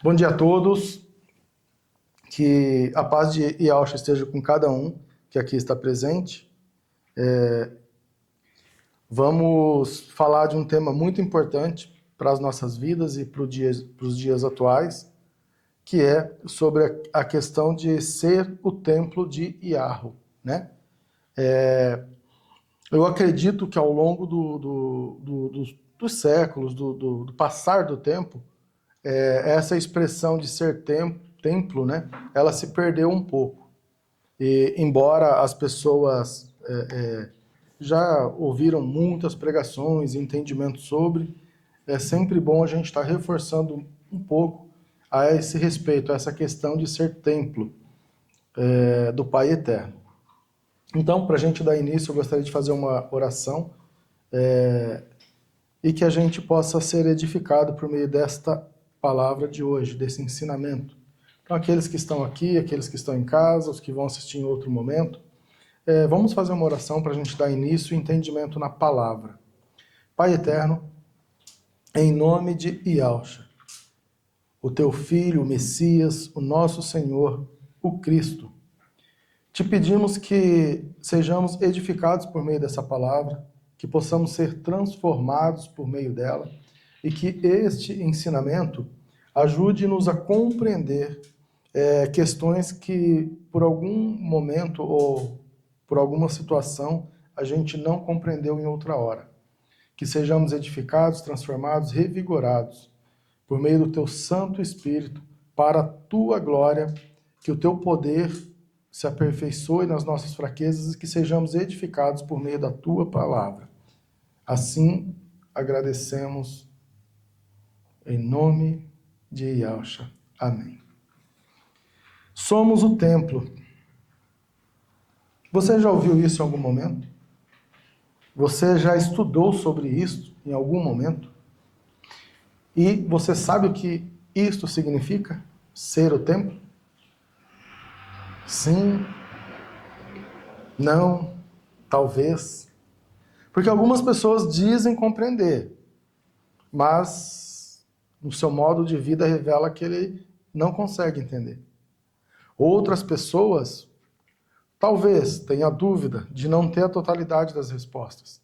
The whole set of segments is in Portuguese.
Bom dia a todos, que a paz de Yahshua esteja com cada um que aqui está presente. Vamos falar de um tema muito importante para as nossas vidas e para os dias atuais, que é sobre a questão de ser o templo de Yahweh, né? Eu acredito que ao longo dos séculos, do passar do tempo, essa expressão de ser templo, né, ela se perdeu um pouco. E, embora as pessoas já ouviram muitas pregações e entendimentos sobre, é sempre bom a gente estar reforçando um pouco a esse respeito, a essa questão de ser templo do Pai Eterno. Então, para a gente dar início, eu gostaria de fazer uma oração e que a gente possa ser edificado por meio desta palavra de hoje, desse ensinamento. Então, aqueles que estão aqui, aqueles que estão em casa, os que vão assistir em outro momento, vamos fazer uma oração para a gente dar início e entendimento na palavra. Pai Eterno, em nome de Yahshua, o Teu Filho, o Messias, o nosso Senhor, o Cristo, te pedimos que sejamos edificados por meio dessa palavra, que possamos ser transformados por meio dela e que este ensinamento ajude-nos a compreender questões que por algum momento ou por alguma situação a gente não compreendeu em outra hora. Que sejamos edificados, transformados, revigorados por meio do Teu Santo Espírito para a Tua glória, que o Teu poder se aperfeiçoe nas nossas fraquezas e que sejamos edificados por meio da Tua palavra. Assim, agradecemos em nome de Yahshua. Amém. Somos o templo. Você já ouviu isso em algum momento? Você já estudou sobre isso em algum momento? E você sabe o que isto significa? Ser o templo? Sim, não, talvez. Porque algumas pessoas dizem compreender, mas no seu modo de vida revela que ele não consegue entender. Outras pessoas talvez tenham dúvida de não ter a totalidade das respostas.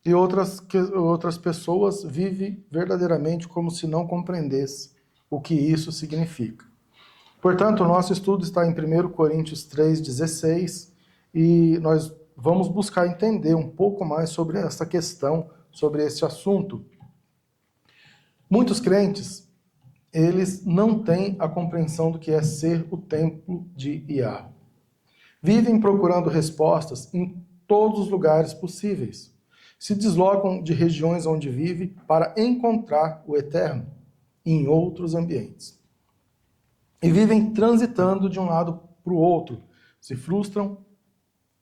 E outras pessoas vivem verdadeiramente como se não compreendesse o que isso significa. Portanto, o nosso estudo está em 1 Coríntios 3,16 e nós vamos buscar entender um pouco mais sobre essa questão, sobre esse assunto. Muitos crentes, eles não têm a compreensão do que é ser o templo de Yahweh. Vivem procurando respostas em todos os lugares possíveis. Se deslocam de regiões onde vive para encontrar o Eterno em outros ambientes. E vivem transitando de um lado para o outro. Se frustram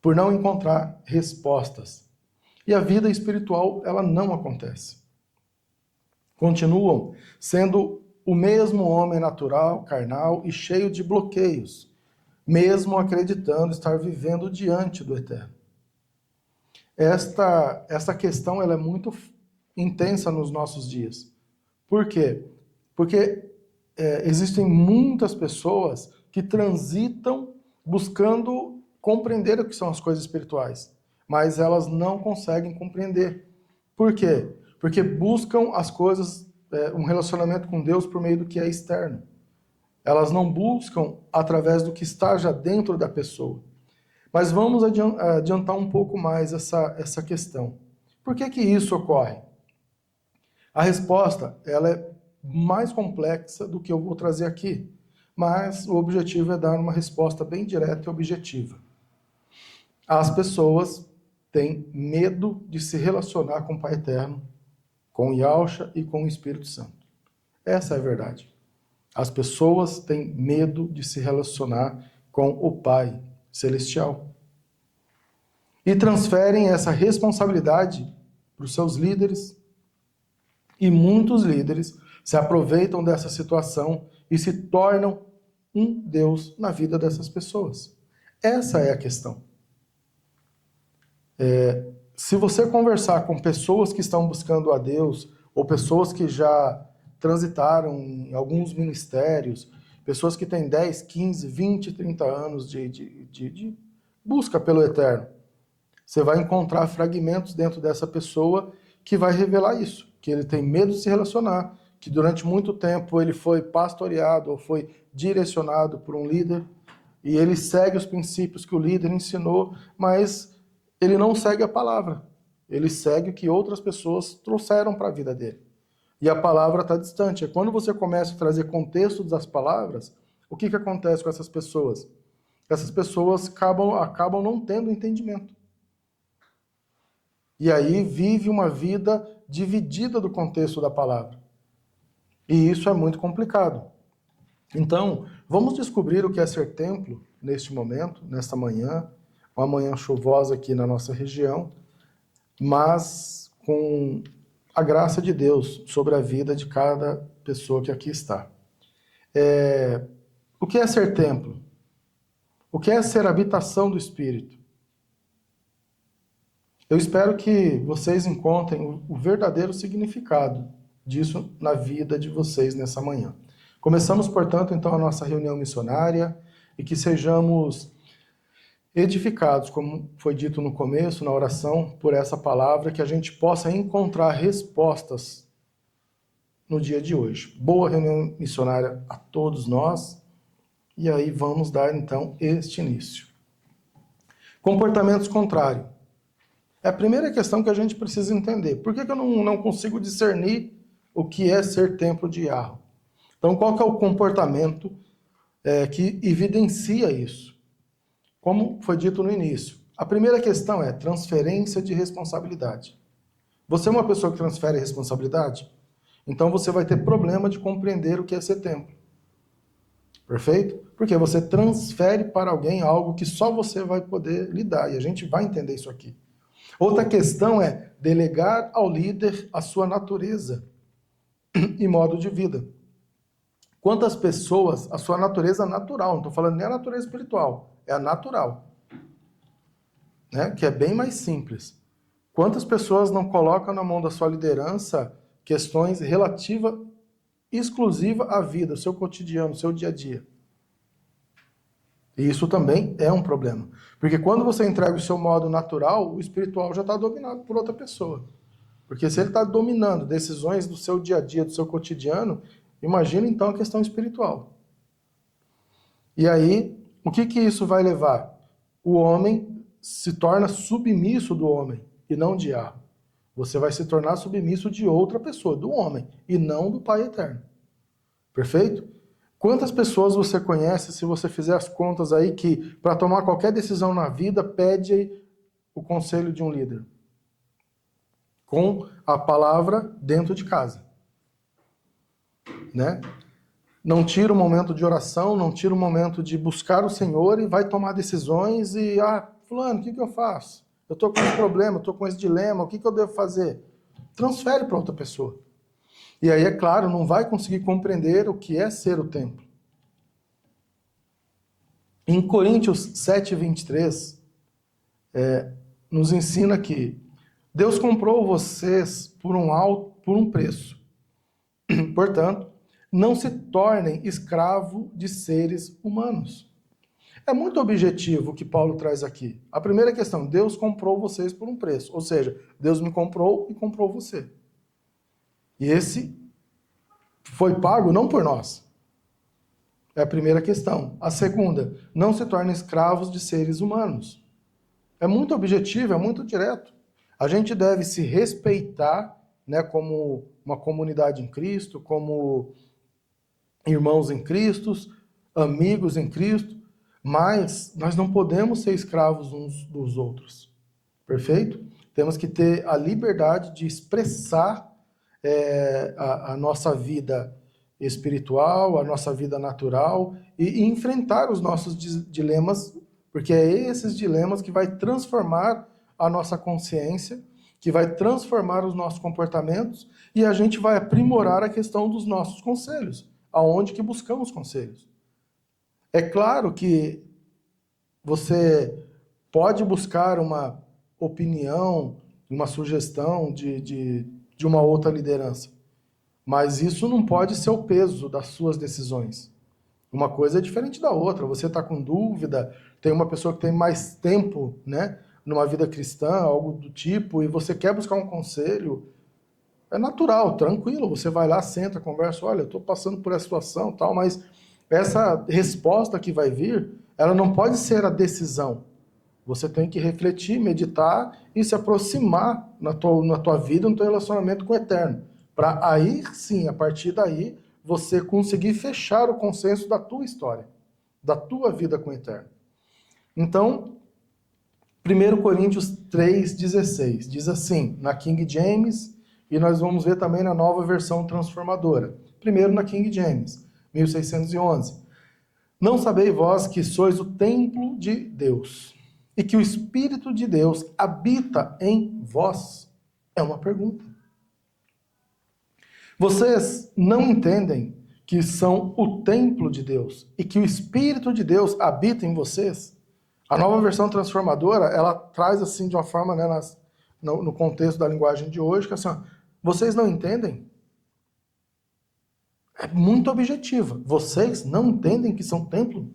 por não encontrar respostas. E a vida espiritual, ela não acontece. Continuam sendo o mesmo homem natural, carnal e cheio de bloqueios, mesmo acreditando estar vivendo diante do Eterno. Esta questão ela é muito intensa nos nossos dias. Por quê? Porque existem muitas pessoas que transitam buscando compreender o que são as coisas espirituais, mas elas não conseguem compreender. Por quê? Porque buscam as coisas, um relacionamento com Deus por meio do que é externo. Elas não buscam através do que está já dentro da pessoa. Mas vamos adiantar um pouco mais essa questão. Por que isso ocorre? A resposta ela é mais complexa do que eu vou trazer aqui, mas o objetivo é dar uma resposta bem direta e objetiva. As pessoas têm medo de se relacionar com o Pai Eterno, com Yahshua e com o Espírito Santo. Essa é a verdade. As pessoas têm medo de se relacionar com o Pai Celestial. E transferem essa responsabilidade para os seus líderes. E muitos líderes se aproveitam dessa situação e se tornam um Deus na vida dessas pessoas. Essa é a questão. Se você conversar com pessoas que estão buscando a Deus, ou pessoas que já transitaram em alguns ministérios, pessoas que têm 10, 15, 20, 30 anos de busca pelo eterno. Você vai encontrar fragmentos dentro dessa pessoa que vai revelar isso, que ele tem medo de se relacionar, que durante muito tempo ele foi pastoreado ou foi direcionado por um líder, e ele segue os princípios que o líder ensinou, mas ele não segue a palavra. Ele segue o que outras pessoas trouxeram para a vida dele. E a palavra está distante. É quando você começa a trazer contexto das palavras, o que acontece com essas pessoas? Essas pessoas acabam não tendo entendimento. E aí vive uma vida dividida do contexto da palavra. E isso é muito complicado. Então, vamos descobrir o que é ser templo neste momento, nesta manhã, uma manhã chuvosa aqui na nossa região, mas com a graça de Deus sobre a vida de cada pessoa que aqui está. O que é ser templo? O que é ser habitação do Espírito? Eu espero que vocês encontrem o verdadeiro significado disso na vida de vocês nessa manhã. Começamos, portanto, então a nossa reunião missionária e que sejamos edificados, como foi dito no começo, na oração, por essa palavra, que a gente possa encontrar respostas no dia de hoje. Boa reunião missionária a todos nós, e aí vamos dar então este início. Comportamentos contrários. É a primeira questão que a gente precisa entender. Por que eu não consigo discernir o que é ser templo de Yahweh? Então, qual que é o comportamento que evidencia isso? Como foi dito no início, a primeira questão é transferência de responsabilidade. Você é uma pessoa que transfere responsabilidade? Então você vai ter problema de compreender o que é ser templo. Perfeito? Porque você transfere para alguém algo que só você vai poder lidar, e a gente vai entender isso aqui. Outra questão é delegar ao líder a sua natureza e modo de vida. Quantas pessoas, a sua natureza natural, não estou falando nem a natureza espiritual, é a natural, né? Que é bem mais simples. Quantas pessoas não colocam na mão da sua liderança questões relativas, exclusivas à vida, ao seu cotidiano, ao seu dia a dia? E isso também é um problema. Porque quando você entrega o seu modo natural, o espiritual já está dominado por outra pessoa. Porque se ele está dominando decisões do seu dia a dia, do seu cotidiano, imagina então a questão espiritual. E aí, o que isso vai levar? O homem se torna submisso do homem e não de Yahweh. Você vai se tornar submisso de outra pessoa, do homem, e não do Pai Eterno. Perfeito? Quantas pessoas você conhece, se você fizer as contas aí, que para tomar qualquer decisão na vida, pede o conselho de um líder? Com a palavra dentro de casa. Né? Não tira o momento de oração, não tira o momento de buscar o Senhor e vai tomar decisões e, fulano, o que eu faço? Eu estou com esse problema, eu estou com esse dilema, o que eu devo fazer? Transfere para outra pessoa. E aí, é claro, não vai conseguir compreender o que é ser o templo. Em Coríntios 7, 23, nos ensina que Deus comprou vocês por um preço. Portanto, não se tornem escravo de seres humanos. É muito objetivo o que Paulo traz aqui. A primeira questão, Deus comprou vocês por um preço. Ou seja, Deus me comprou e comprou você. E esse foi pago não por nós. É a primeira questão. A segunda, não se tornem escravos de seres humanos. É muito objetivo, é muito direto. A gente deve se respeitar, né, como uma comunidade em Cristo, como irmãos em Cristo, amigos em Cristo, mas nós não podemos ser escravos uns dos outros. Perfeito? Temos que ter a liberdade de expressar a nossa vida espiritual, a nossa vida natural e enfrentar os nossos dilemas, porque é esses dilemas que vai transformar a nossa consciência, que vai transformar os nossos comportamentos e a gente vai aprimorar a questão dos nossos conselhos, aonde que buscamos conselhos. É claro que você pode buscar uma opinião, uma sugestão de uma outra liderança. Mas isso não pode ser o peso das suas decisões. Uma coisa é diferente da outra. Você está com dúvida, tem uma pessoa que tem mais tempo, né, numa vida cristã, algo do tipo, e você quer buscar um conselho, é natural, tranquilo. Você vai lá, senta, conversa, olha, eu estou passando por essa situação, tal, mas essa resposta que vai vir, ela não pode ser a decisão. Você tem que refletir, meditar e se aproximar na tua vida, no teu relacionamento com o Eterno. Para aí sim, a partir daí, você conseguir fechar o consenso da tua história, da tua vida com o Eterno. Então, 1 Coríntios 3,16 diz assim, na King James, e nós vamos ver também na nova versão transformadora. Primeiro na King James, 1611. Não sabeis vós que sois o templo de Deus e que o Espírito de Deus habita em vós? É uma pergunta. Vocês não entendem que são o templo de Deus e que o Espírito de Deus habita em vocês? A nova versão transformadora, ela traz assim de uma forma, né, no contexto da linguagem de hoje, que assim, ó, vocês não entendem? É muito objetiva. Vocês não entendem que são templo?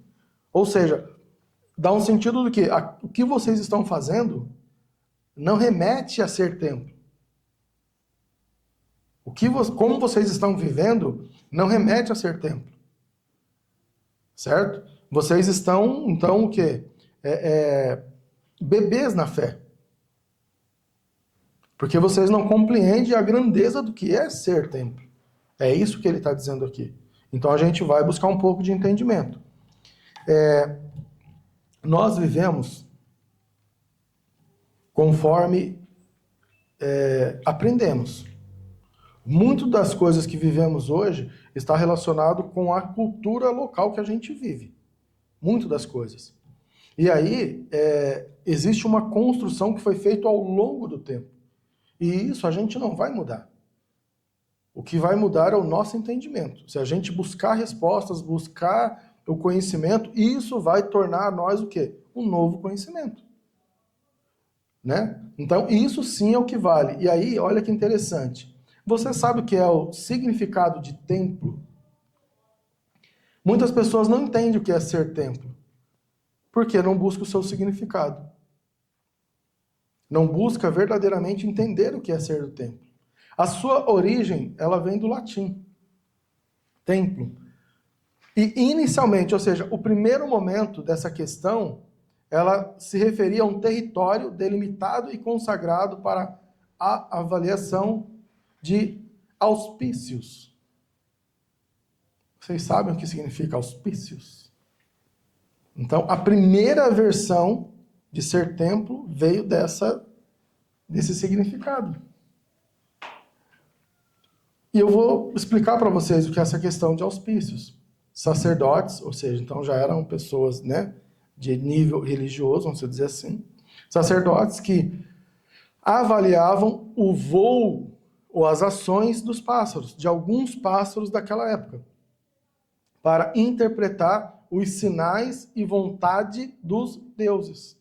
Ou seja, dá um sentido do que o que vocês estão fazendo não remete a ser templo. Como vocês estão vivendo não remete a ser templo. Certo? Vocês estão, então, o quê? Bebês na fé. Porque vocês não compreendem a grandeza do que é ser templo. É isso que ele está dizendo aqui. Então a gente vai buscar um pouco de entendimento. Nós vivemos conforme aprendemos. Muito das coisas que vivemos hoje está relacionado com a cultura local que a gente vive. Muito das coisas. E aí, existe uma construção que foi feita ao longo do tempo. E isso a gente não vai mudar. O que vai mudar é o nosso entendimento. Se a gente buscar respostas, buscar o conhecimento, isso vai tornar nós o quê? Um novo conhecimento. Né? Então, isso sim é o que vale. E aí, olha que interessante. Você sabe o que é o significado de templo? Muitas pessoas não entendem o que é ser templo. Porque não busca o seu significado. Não busca verdadeiramente entender o que é ser do templo. A sua origem, ela vem do latim. Templo. E inicialmente, ou seja, o primeiro momento dessa questão, ela se referia a um território delimitado e consagrado para a avaliação de auspícios. Vocês sabem o que significa auspícios? Então, a primeira versão de ser templo veio desse significado. E eu vou explicar para vocês o que é essa questão de auspícios. Sacerdotes, ou seja, então já eram pessoas, né, de nível religioso, vamos dizer assim. Sacerdotes que avaliavam o voo ou as ações dos pássaros, de alguns pássaros daquela época, para interpretar os sinais e vontade dos deuses.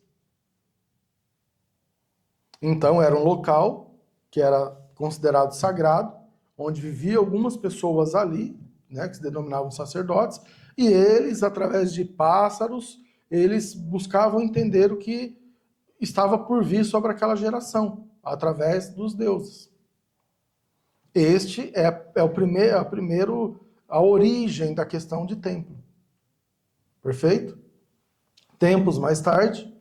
Então era um local que era considerado sagrado, onde viviam algumas pessoas ali, né, que se denominavam sacerdotes, e eles, através de pássaros, eles buscavam entender o que estava por vir sobre aquela geração, através dos deuses. Este é a origem da questão de templo. Perfeito? Tempos mais tarde,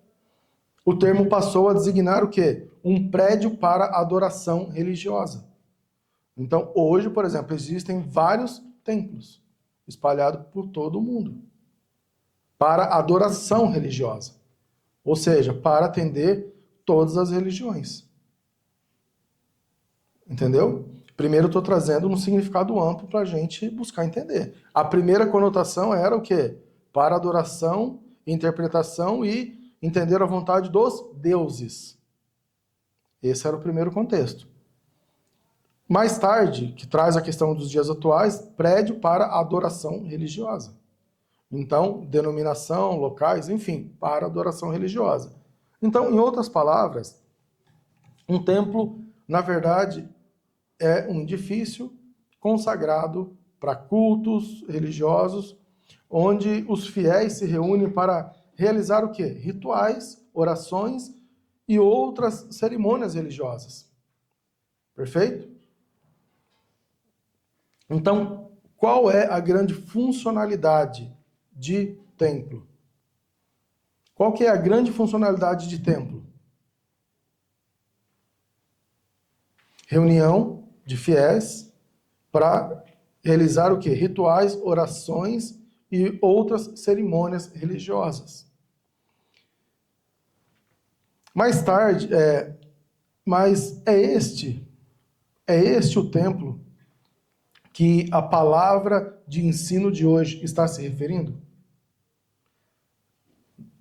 o termo passou a designar o quê? Um prédio para adoração religiosa. Então, hoje, por exemplo, existem vários templos espalhados por todo o mundo para adoração religiosa. Ou seja, para atender todas as religiões. Entendeu? Primeiro eu estou trazendo um significado amplo para a gente buscar entender. A primeira conotação era o quê? Para adoração, interpretação e entender a vontade dos deuses. Esse era o primeiro contexto. Mais tarde, que traz a questão dos dias atuais, prédio para adoração religiosa. Então, denominação, locais, enfim, para adoração religiosa. Então, em outras palavras, um templo, na verdade, é um edifício consagrado para cultos religiosos, onde os fiéis se reúnem para realizar o quê? Rituais, orações e outras cerimônias religiosas. Perfeito? Então, qual é a grande funcionalidade de templo? Qual que é a grande funcionalidade de templo? Reunião de fiéis para realizar o quê? Rituais, orações e outras cerimônias religiosas. Mais tarde, mas é este o templo que a palavra de ensino de hoje está se referindo?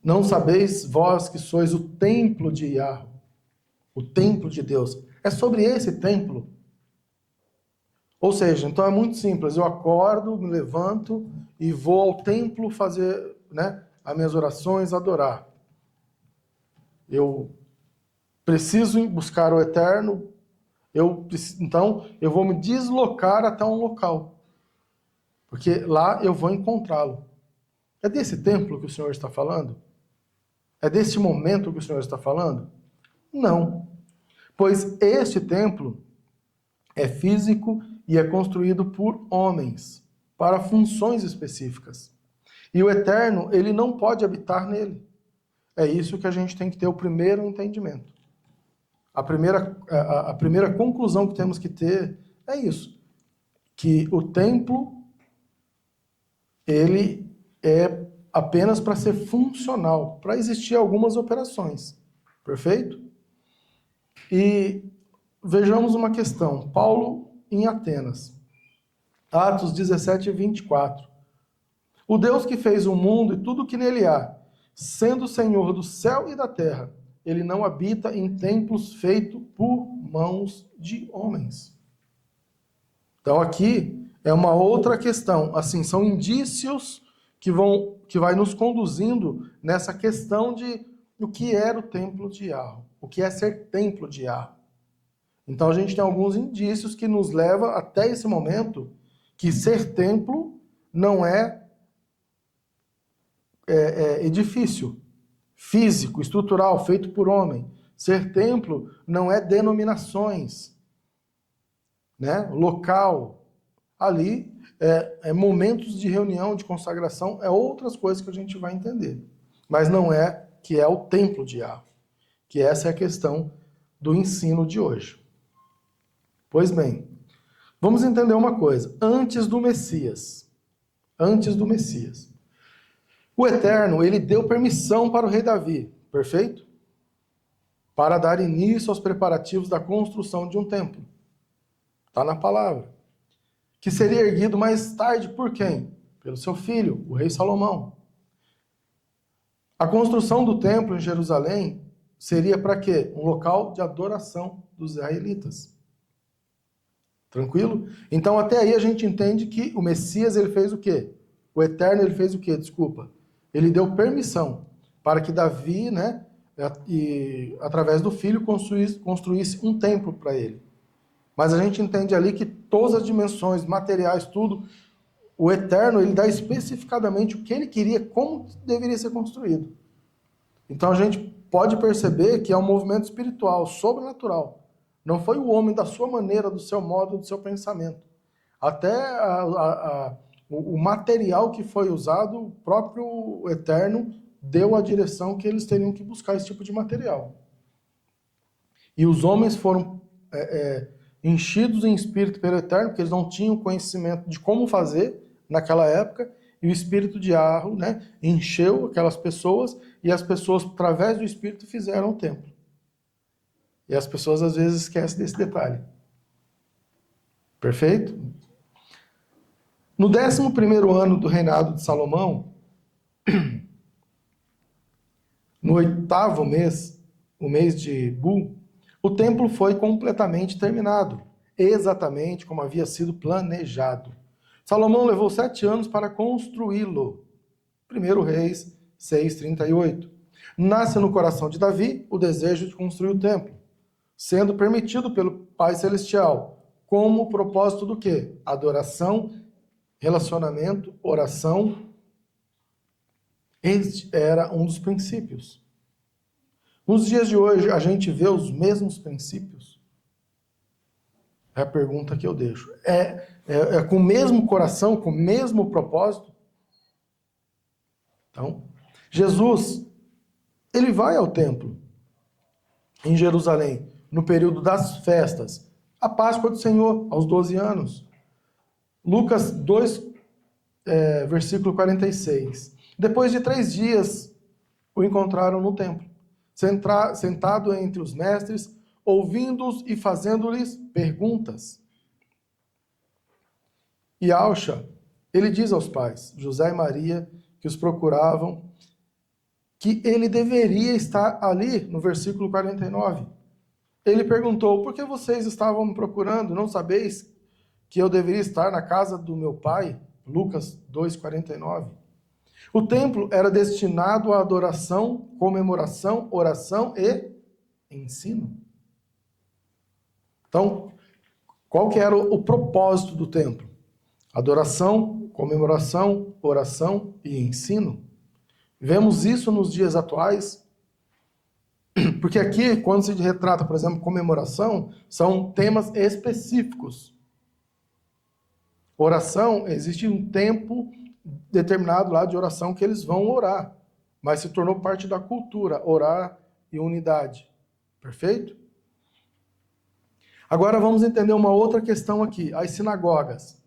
Não sabeis vós que sois o templo de Yahweh, o templo de Deus. É sobre esse templo. Ou seja, então é muito simples. Eu acordo, me levanto e vou ao templo fazer, as minhas orações, adorar. Eu preciso buscar o eterno. Então eu vou me deslocar até um local, porque lá eu vou encontrá-lo. É desse templo que o Senhor está falando? É desse momento que o Senhor está falando? Não. Pois este templo é físico e é construído por homens, para funções específicas. E o Eterno, ele não pode habitar nele. É isso que a gente tem que ter o primeiro entendimento. A primeira conclusão que temos que ter é isso. Que o templo, ele é apenas para ser funcional, para existir algumas operações. Perfeito? E vejamos uma questão. Paulo em Atenas. Atos 17 e 24. O Deus que fez o mundo e tudo que nele há, sendo Senhor do céu e da terra, ele não habita em templos feitos por mãos de homens. Então aqui é uma outra questão. Assim, são indícios que vai nos conduzindo nessa questão de o que era o templo de Yahweh, o que é ser templo de Yahweh. Então a gente tem alguns indícios que nos levam até esse momento que ser templo não é edifício físico, estrutural, feito por homem. Ser templo não é denominações, local. Ali é momentos de reunião, de consagração, é outras coisas que a gente vai entender. Mas não é que é o templo de Yahweh, que essa é a questão do ensino de hoje. Pois bem, vamos entender uma coisa. Antes do Messias, o Eterno, ele deu permissão para o rei Davi, perfeito? Para dar início aos preparativos da construção de um templo. Está na palavra. Que seria erguido mais tarde por quem? Pelo seu filho, o rei Salomão. A construção do templo em Jerusalém seria para quê? Um local de adoração dos israelitas. Tranquilo? Então até aí a gente entende que o Messias ele fez o quê? O Eterno ele fez o quê? Desculpa. Ele deu permissão para que Davi, através do filho, construísse um templo para ele. Mas a gente entende ali que todas as dimensões, materiais, tudo, o Eterno, ele dá especificadamente o que ele queria, como deveria ser construído. Então a gente pode perceber que é um movimento espiritual, sobrenatural. Não foi o homem da sua maneira, do seu modo, do seu pensamento. Até o material que foi usado, o próprio Eterno deu a direção que eles teriam que buscar esse tipo de material. E os homens foram enchidos em espírito pelo Eterno, porque eles não tinham conhecimento de como fazer naquela época, e o Espírito de Yahweh, encheu aquelas pessoas, e as pessoas, através do Espírito, fizeram o templo. E as pessoas, às vezes, esquecem desse detalhe. Perfeito? No 11º ano do reinado de Salomão, no 8º mês, o mês de Bu, o templo foi completamente terminado, exatamente como havia sido planejado. Salomão levou 7 anos para construí-lo. 1 Reis 6:38. Nasce no coração de Davi o desejo de construir o templo, sendo permitido pelo Pai Celestial. como propósito do quê? Adoração, relacionamento, oração. Este era um dos princípios. Nos dias de hoje, a gente vê os mesmos princípios? É a pergunta que eu deixo. É com o mesmo coração, com o mesmo propósito? Então, Jesus, ele vai ao templo em Jerusalém, no período das festas, a Páscoa do Senhor, aos 12 anos. Lucas 2, versículo 46. Depois de 3 dias, o encontraram no templo, sentado entre os mestres, ouvindo-os e fazendo-lhes perguntas. E Alcha, ele diz aos pais, José e Maria, que os procuravam, que ele deveria estar ali, no versículo 49. Ele perguntou, por que vocês estavam me procurando? Não sabeis que eu deveria estar na casa do meu pai? Lucas 2,49. O templo era destinado à adoração, comemoração, oração e ensino. Então, qual que era o propósito do templo? Adoração, comemoração, oração e ensino. Vemos isso nos dias atuais, porque aqui, quando se retrata, por exemplo, comemoração, são temas específicos. Oração, existe um tempo determinado lá de oração que eles vão orar, mas se tornou parte da cultura, orar e unidade. Perfeito? Agora vamos entender uma outra questão aqui, as sinagogas.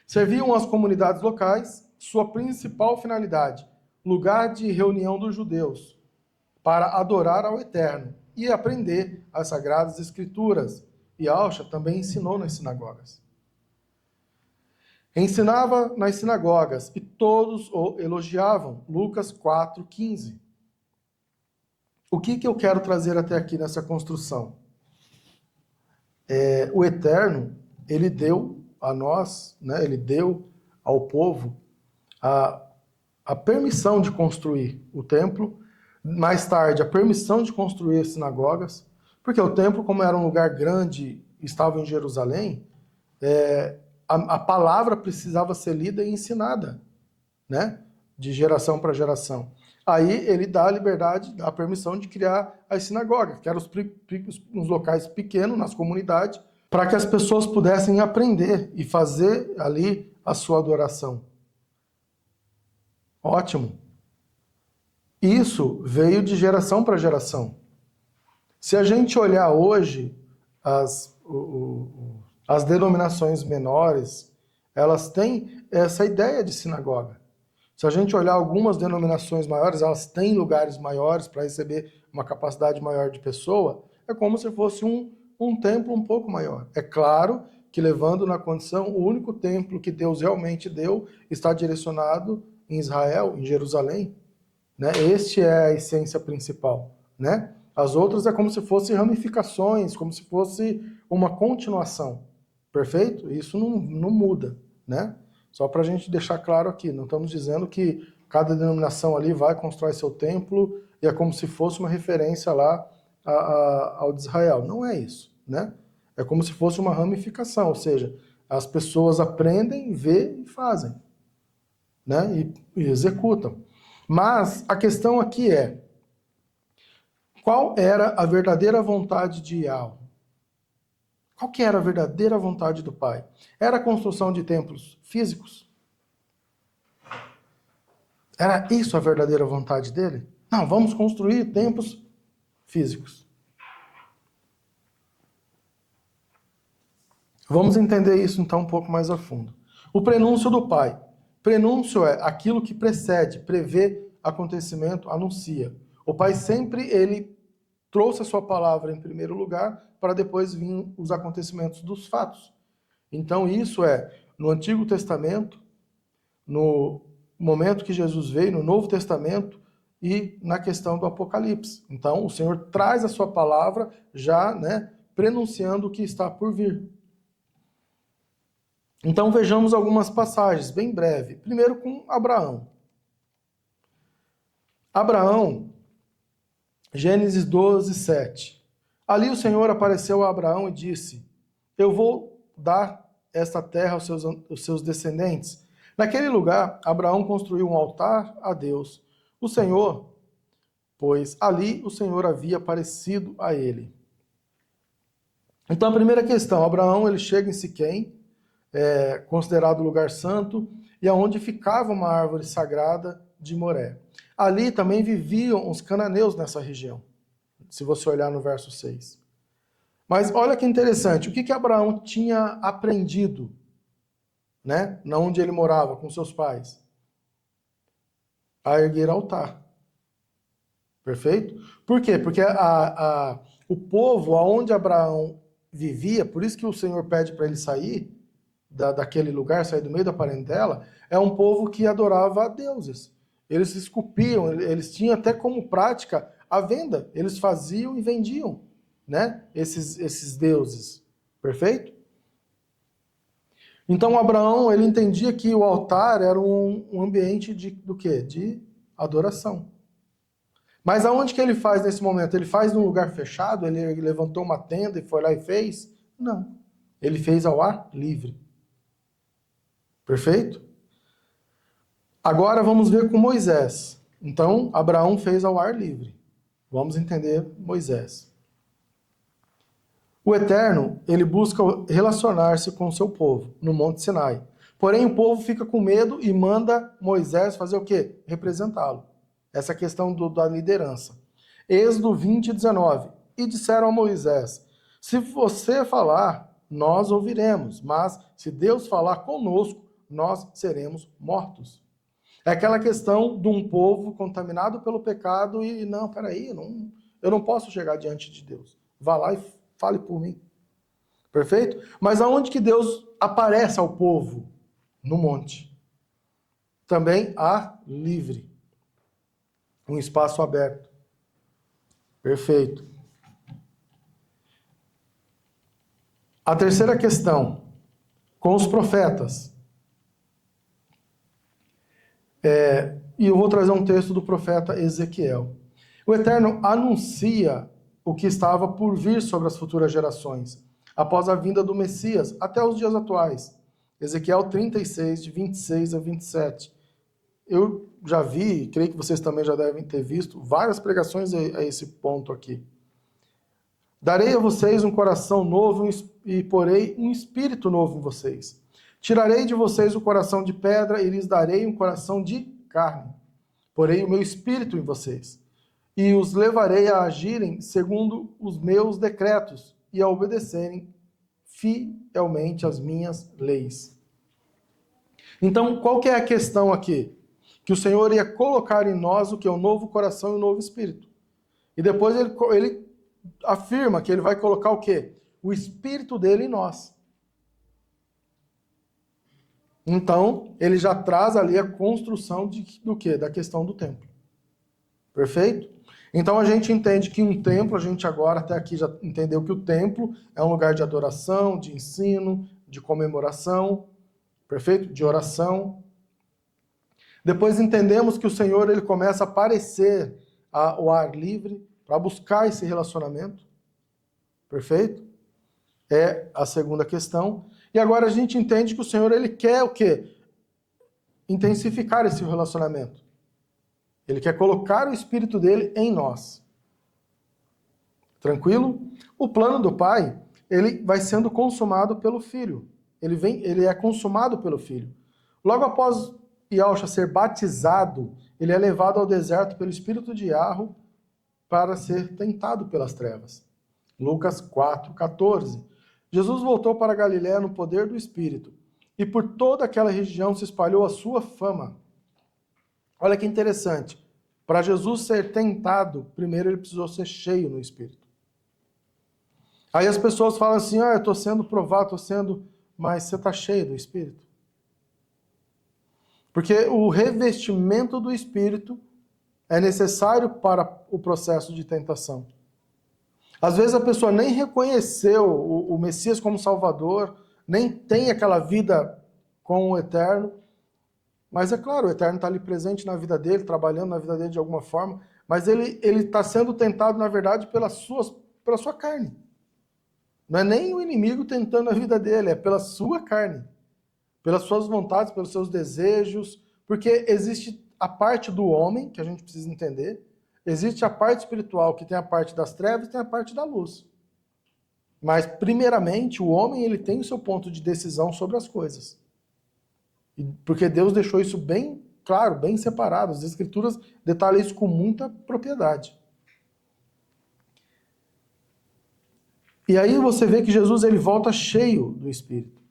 Serviam às comunidades locais, sua principal finalidade, lugar de reunião dos judeus, para adorar ao Eterno e aprender as Sagradas Escrituras. E Alcha também ensinou nas sinagogas. Ensinava nas sinagogas e todos o elogiavam. Lucas 4,15. O que eu quero trazer até aqui nessa construção? O Eterno, ele deu a nós, né, ele deu ao povo a permissão de construir o templo, mais tarde a permissão de construir as sinagogas, porque o templo, como era um lugar grande, estava em Jerusalém, a palavra precisava ser lida e ensinada, né? De geração para geração. Aí ele dá a liberdade, dá a permissão de criar as sinagogas, que eram uns locais pequenos, nas comunidades, para que as pessoas pudessem aprender e fazer ali a sua adoração. Ótimo. Isso veio de geração para geração. Se a gente olhar hoje as denominações menores, elas têm essa ideia de sinagoga. Se a gente olhar algumas denominações maiores, elas têm lugares maiores para receber uma capacidade maior de pessoa, é como se fosse um templo um pouco maior. É claro que levando na condição, o único templo que Deus realmente deu está direcionado em Israel, em Jerusalém. Né? Este é a essência principal. Né? As outras é como se fossem ramificações, como se fosse uma continuação. Perfeito? Isso não muda, né? Só para a gente deixar claro aqui, não estamos dizendo que cada denominação ali vai constrói seu templo e é como se fosse uma referência lá ao de Israel. Não é isso, né? É como se fosse uma ramificação, ou seja, as pessoas aprendem, vê e fazem, né? E executam. Mas a questão aqui é, qual era a verdadeira vontade de Yahweh? Qual que era a verdadeira vontade do Pai? Era a construção de templos físicos? Era isso a verdadeira vontade dele? Não, vamos construir templos físicos. Vamos entender isso então um pouco mais a fundo. O prenúncio do Pai. Prenúncio é aquilo que precede, prevê acontecimento, anuncia. O Pai sempre ele trouxe a sua palavra em primeiro lugar para depois vir os acontecimentos dos fatos. Então isso no Antigo Testamento, no momento que Jesus veio, no Novo Testamento e na questão do Apocalipse. Então o Senhor traz a sua palavra já, né, prenunciando o que está por vir. Então vejamos algumas passagens, bem breve. Primeiro com Abraão. Abraão, Gênesis 12, 7. Ali o Senhor apareceu a Abraão e disse, eu vou dar esta terra aos seus descendentes? Naquele lugar, Abraão construiu um altar a Deus, o Senhor, pois ali o Senhor havia aparecido a ele. Então, a primeira questão, Abraão ele chega em Siquém, considerado lugar santo, e aonde ficava uma árvore sagrada de Moré. Ali também viviam os cananeus nessa região, se você olhar no verso 6. Mas olha que interessante, o que Abraão tinha aprendido, né, na onde ele morava com seus pais? A erguer altar. Perfeito? Por quê? Porque o povo aonde Abraão vivia, por isso que o Senhor pede para ele sair daquele lugar, sair do meio da parentela, é um povo que adorava a deuses. Eles se esculpiam, eles tinham até como prática a venda. Eles faziam e vendiam, né, esses deuses. Perfeito? Então Abraão, ele entendia que o altar era um ambiente do quê? De adoração. Mas aonde que ele faz nesse momento? Ele faz num lugar fechado? Ele levantou uma tenda e foi lá e fez? Não. Ele fez ao ar livre. Perfeito? Agora vamos ver com Moisés. Então, Abraão fez ao ar livre. Vamos entender Moisés. O Eterno, ele busca relacionar-se com o seu povo no Monte Sinai. Porém, o povo fica com medo e manda Moisés fazer o quê? Representá-lo. Essa questão da liderança. Êxodo 20, 19. E disseram a Moisés, se você falar, nós ouviremos, mas se Deus falar conosco, nós seremos mortos. É aquela questão de um povo contaminado pelo pecado e, não, peraí, eu não posso chegar diante de Deus. Vá lá e fale por mim. Perfeito? Mas aonde que Deus aparece ao povo? No monte. Também ar livre. Um espaço aberto. Perfeito. A terceira questão, com os profetas. E eu vou trazer um texto do profeta Ezequiel. O Eterno anuncia o que estava por vir sobre as futuras gerações, após a vinda do Messias, até os dias atuais. Ezequiel 36, de 26 a 27. Eu já vi, creio que vocês também já devem ter visto, várias pregações a esse ponto aqui. Darei a vocês um coração novo e porei um espírito novo em vocês. Tirarei de vocês o coração de pedra e lhes darei um coração de carne. Porei o meu espírito em vocês. E os levarei a agirem segundo os meus decretos e a obedecerem fielmente as minhas leis. Então, qual que é a questão aqui? Que o Senhor ia colocar em nós o que é o novo coração e o novo espírito. E depois ele afirma que ele vai colocar o quê? O espírito dele em nós. Então, ele já traz ali a construção do quê? Da questão do templo. Perfeito? Então a gente entende que um templo, a gente agora até aqui já entendeu que o templo é um lugar de adoração, de ensino, de comemoração, perfeito? De oração. Depois entendemos que o Senhor ele começa a aparecer ao ar livre para buscar esse relacionamento. Perfeito? É a segunda questão. E agora a gente entende que o Senhor ele quer o quê? Intensificar esse relacionamento. Ele quer colocar o Espírito dele em nós. Tranquilo? O plano do Pai, ele vai sendo consumado pelo Filho. Ele é consumado pelo Filho. Logo após Yahshua ser batizado, ele é levado ao deserto pelo espírito de Yahweh para ser tentado pelas trevas. Lucas 4:14. Jesus voltou para Galiléia no poder do Espírito, e por toda aquela região se espalhou a sua fama. Olha que interessante. Para Jesus ser tentado, primeiro ele precisou ser cheio no Espírito. Aí as pessoas falam assim, eu estou sendo provado, mas você está cheio do Espírito? Porque o revestimento do Espírito é necessário para o processo de tentação. Às vezes a pessoa nem reconheceu o Messias como Salvador, nem tem aquela vida com o Eterno, mas é claro, o Eterno está ali presente na vida dele, trabalhando na vida dele de alguma forma, mas ele está sendo tentado, na verdade, pela sua carne. Não é nem o inimigo tentando a vida dele, é pela sua carne, pelas suas vontades, pelos seus desejos, porque existe a parte do homem, que a gente precisa entender, existe a parte espiritual, que tem a parte das trevas e tem a parte da luz. Mas, primeiramente, o homem ele tem o seu ponto de decisão sobre as coisas. Porque Deus deixou isso bem claro, bem separado. As Escrituras detalham isso com muita propriedade. E aí você vê que Jesus ele volta cheio do Espírito.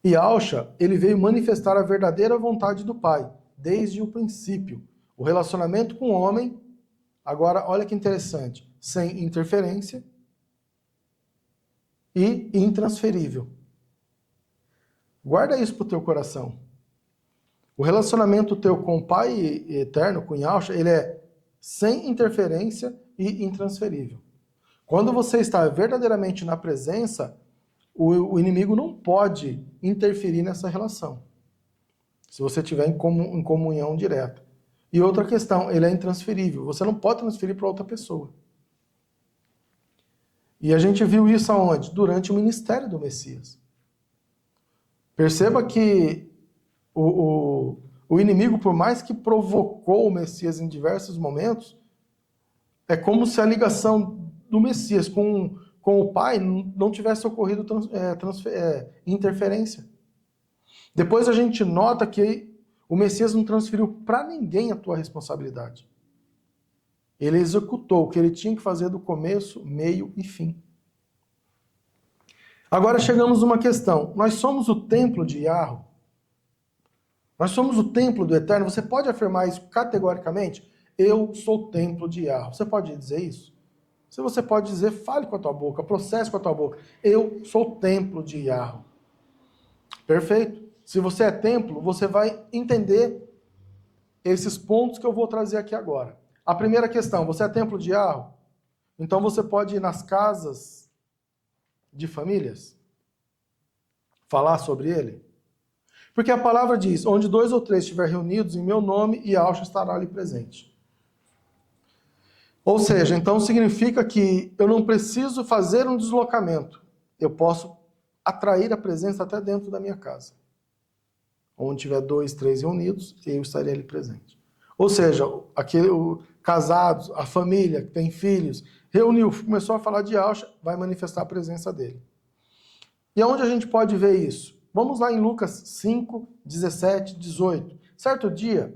E Alcha, ele veio manifestar a verdadeira vontade do Pai, desde o princípio. O relacionamento com o homem, agora olha que interessante, sem interferência e intransferível. Guarda isso para o teu coração. O relacionamento teu com o Pai eterno, com Yahshua, ele é sem interferência e intransferível. Quando você está verdadeiramente na presença, o inimigo não pode interferir nessa relação. Se você estiver em comunhão direta. E outra questão, ele é intransferível. Você não pode transferir para outra pessoa. E a gente viu isso aonde? Durante o ministério do Messias. Perceba que o inimigo, por mais que provocou o Messias em diversos momentos, é como se a ligação do Messias com o Pai não tivesse ocorrido interferência. Depois a gente nota que o Messias não transferiu para ninguém a tua responsabilidade. Ele executou o que ele tinha que fazer do começo, meio e fim. Agora chegamos a uma questão. Nós somos o templo de Yahweh? Nós somos o templo do Eterno? Você pode afirmar isso categoricamente? Eu sou o templo de Yahweh. Você pode dizer isso? Se você pode dizer, fale com a tua boca, processe com a tua boca. Eu sou o templo de Yahweh. Perfeito? Se você é templo, você vai entender esses pontos que eu vou trazer aqui agora. A primeira questão, você é templo de Yahweh? Então você pode ir nas casas de famílias, falar sobre ele. Porque a palavra diz, onde 2 ou 3 estiver reunidos em meu nome, Yahshua estará ali presente. Ou seja, então significa que eu não preciso fazer um deslocamento. Eu posso atrair a presença até dentro da minha casa. Onde tiver 2, 3 reunidos, eu estarei ali presente. Ou seja, casados, a família que tem filhos, reuniu, começou a falar de Yahshua, vai manifestar a presença dele. E aonde a gente pode ver isso? Vamos lá em Lucas 5, 17, 18. Certo dia,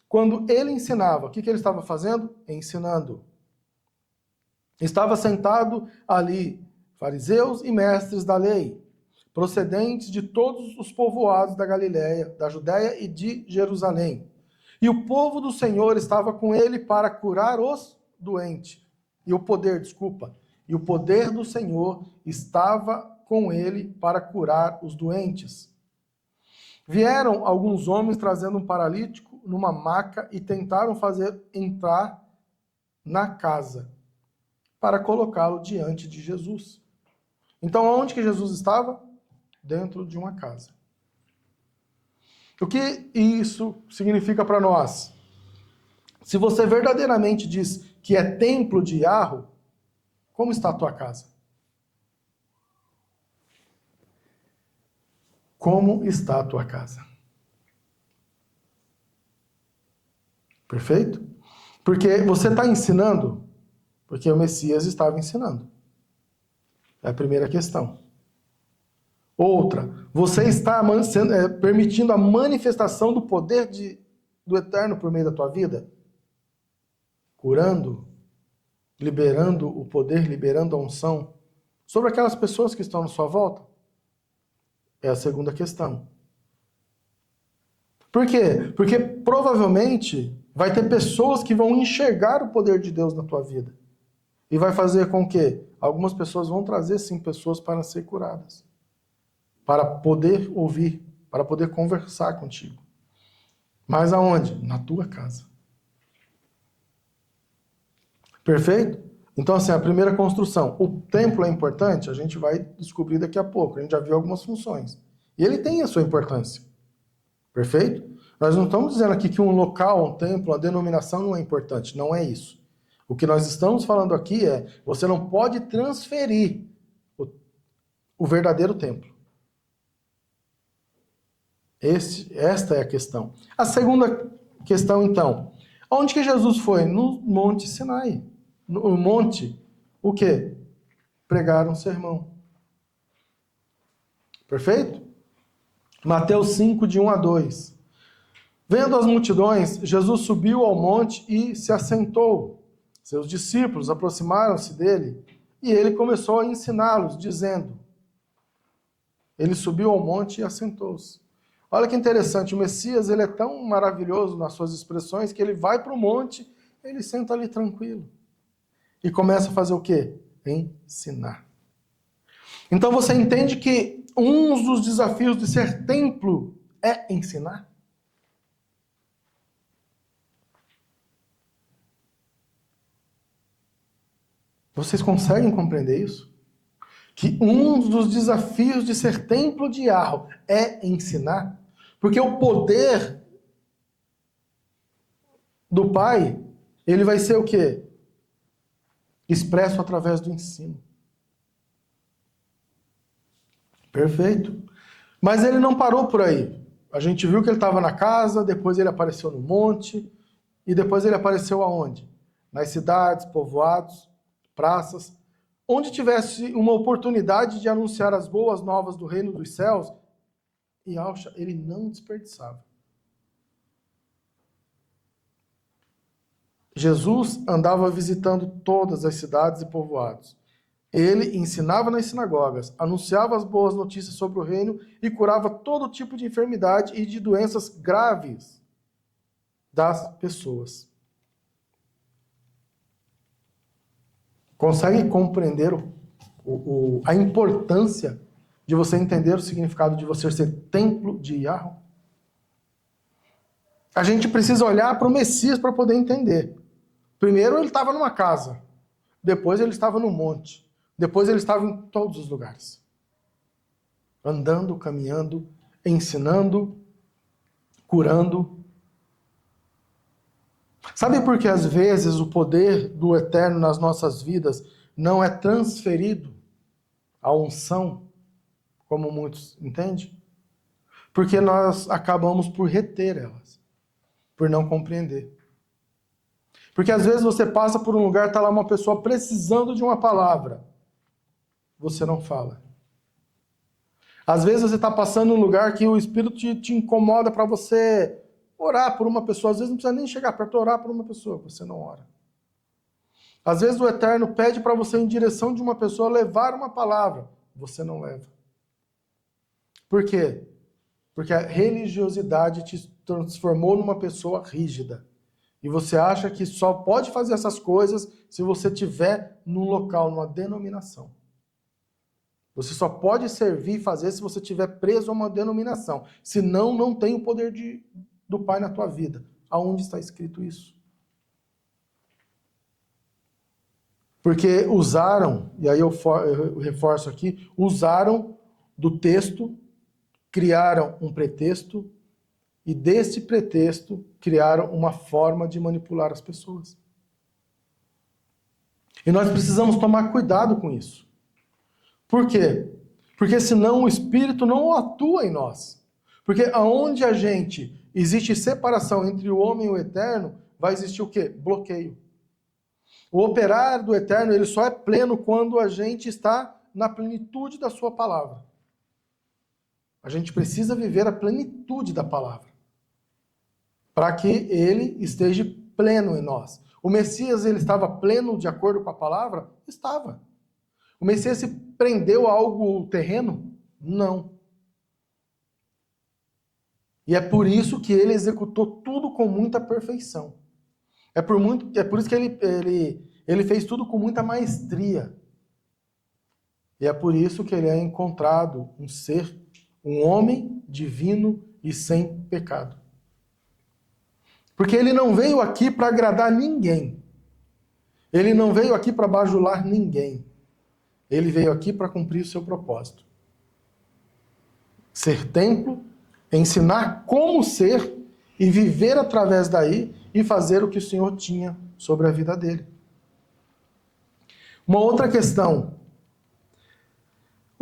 quando ele ensinava, o que ele estava fazendo? Ensinando. Estava sentado ali fariseus e mestres da lei, procedentes de todos os povoados da Galiléia, da Judéia e de Jerusalém. E o povo do Senhor estava com ele para curar os doentes. E o poder do Senhor estava com ele para curar os doentes. Vieram alguns homens trazendo um paralítico numa maca e tentaram fazer entrar na casa para colocá-lo diante de Jesus. Então, onde que Jesus estava? Dentro de uma casa. O que isso significa para nós? Se você verdadeiramente diz que é templo de Yahweh, como está a tua casa? Como está a tua casa? Perfeito? Porque você está ensinando, porque o Messias estava ensinando. É a primeira questão. Outra, você está permitindo a manifestação do poder do Eterno por meio da tua vida? Curando, liberando o poder, liberando a unção sobre aquelas pessoas que estão na sua volta? É a segunda questão. Por quê? Porque provavelmente vai ter pessoas que vão enxergar o poder de Deus na tua vida. E vai fazer com que algumas pessoas vão trazer, sim, pessoas para ser curadas. Para poder ouvir, para poder conversar contigo. Mas aonde? Na tua casa. Perfeito? Então, assim, a primeira construção. O templo é importante? A gente vai descobrir daqui a pouco. A gente já viu algumas funções. E ele tem a sua importância. Perfeito? Nós não estamos dizendo aqui que um local, um templo, a denominação não é importante. Não é isso. O que nós estamos falando aqui é, você não pode transferir o verdadeiro templo. Esta é a questão. A segunda questão, então. Onde que Jesus foi? No Monte Sinai. No monte, o quê? Pregar um sermão. Perfeito? Mateus 5, de 1 a 2. Vendo as multidões, Jesus subiu ao monte e se assentou. Seus discípulos aproximaram-se dele e ele começou a ensiná-los, dizendo... Ele subiu ao monte e assentou-se. Olha que interessante, o Messias ele é tão maravilhoso nas suas expressões que ele vai para o monte, ele senta ali tranquilo. E começa a fazer o quê? Ensinar. Então você entende que um dos desafios de ser templo é ensinar? Vocês conseguem compreender isso? Que um dos desafios de ser templo de Yahweh é ensinar? Porque o poder do Pai, ele vai ser o quê? Expresso através do ensino. Perfeito. Mas ele não parou por aí. A gente viu que ele estava na casa, depois ele apareceu no monte, e depois ele apareceu aonde? Nas cidades, povoados, praças. Onde tivesse uma oportunidade de anunciar as boas novas do reino dos céus, Yahshua, ele não desperdiçava. Jesus andava visitando todas as cidades e povoados. Ele ensinava nas sinagogas, anunciava as boas notícias sobre o reino e curava todo tipo de enfermidade e de doenças graves das pessoas. Consegue compreender a importância de você entender o significado de você ser templo de Yahweh? A gente precisa olhar para o Messias para poder entender. Primeiro ele estava numa casa, depois ele estava no monte, depois ele estava em todos os lugares. Andando, caminhando, ensinando, curando. Sabe por que às vezes o poder do Eterno nas nossas vidas não é transferido à unção, como muitos entendem? Porque nós acabamos por reter elas, por não compreender. Porque às vezes você passa por um lugar, está lá uma pessoa precisando de uma palavra, você não fala. Às vezes você está passando um lugar que o Espírito te incomoda para você orar por uma pessoa. Às vezes não precisa nem chegar perto, orar por uma pessoa, você não ora. Às vezes o Eterno pede para você, em direção de uma pessoa, levar uma palavra, você não leva. Por quê? Porque a religiosidade te transformou numa pessoa rígida. E você acha que só pode fazer essas coisas se você estiver num local, numa denominação. Você só pode servir e fazer se você estiver preso a uma denominação. Senão, não tem o poder do Pai na tua vida. Aonde está escrito isso? Porque usaram, e aí eu reforço aqui, usaram do texto, criaram um pretexto, e desse pretexto criaram uma forma de manipular as pessoas. E nós precisamos tomar cuidado com isso. Por quê? Porque senão o Espírito não atua em nós. Porque aonde existe separação entre o homem e o eterno, vai existir o quê? Bloqueio. O operar do eterno, ele só é pleno quando a gente está na plenitude da sua palavra. A gente precisa viver a plenitude da palavra, para que ele esteja pleno em nós. O Messias, ele estava pleno de acordo com a palavra? Estava. O Messias se prendeu a algo terreno? Não. E é por isso que ele executou tudo com muita perfeição. É por isso que ele fez tudo com muita maestria. E é por isso que ele é encontrado um ser, um homem divino e sem pecado. Porque ele não veio aqui para agradar ninguém. Ele não veio aqui para bajular ninguém. Ele veio aqui para cumprir o seu propósito. Ser templo, ensinar como ser e viver através daí e fazer o que o Senhor tinha sobre a vida dele. Uma outra questão.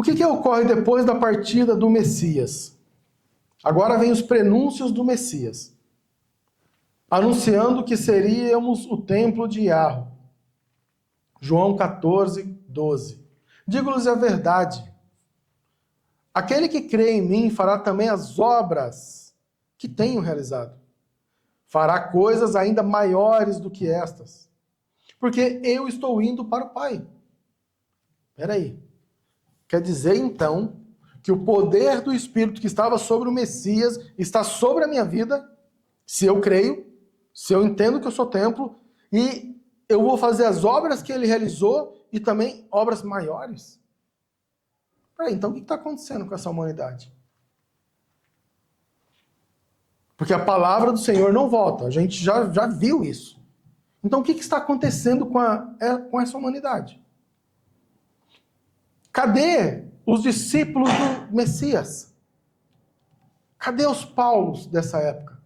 O que ocorre depois da partida do Messias? Agora vem os prenúncios do Messias, anunciando que seríamos o templo de Yahvé. João 14, 12. Digo-lhes a verdade. Aquele que crê em mim fará também as obras que tenho realizado. Fará coisas ainda maiores do que estas. Porque eu estou indo para o Pai. Espera aí. Quer dizer, então, que o poder do Espírito que estava sobre o Messias está sobre a minha vida, se eu creio, se eu entendo que eu sou templo, e eu vou fazer as obras que ele realizou e também obras maiores. Peraí, então o que está acontecendo com essa humanidade? Porque a palavra do Senhor não volta, a gente já viu isso. Então o que está acontecendo com essa humanidade? Cadê os discípulos do Messias? Cadê os Paulos dessa época?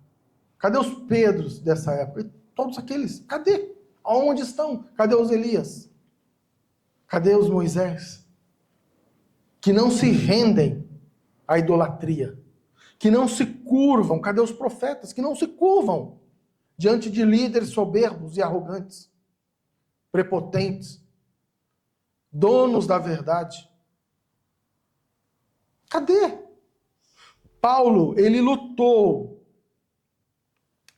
Cadê os Pedros dessa época? E todos aqueles, cadê? Aonde estão? Cadê os Elias? Cadê os Moisés? Que não se rendem à idolatria, que não se curvam. Cadê os profetas? Que não se curvam diante de líderes soberbos e arrogantes, prepotentes, donos da verdade. Cadê? Paulo, ele lutou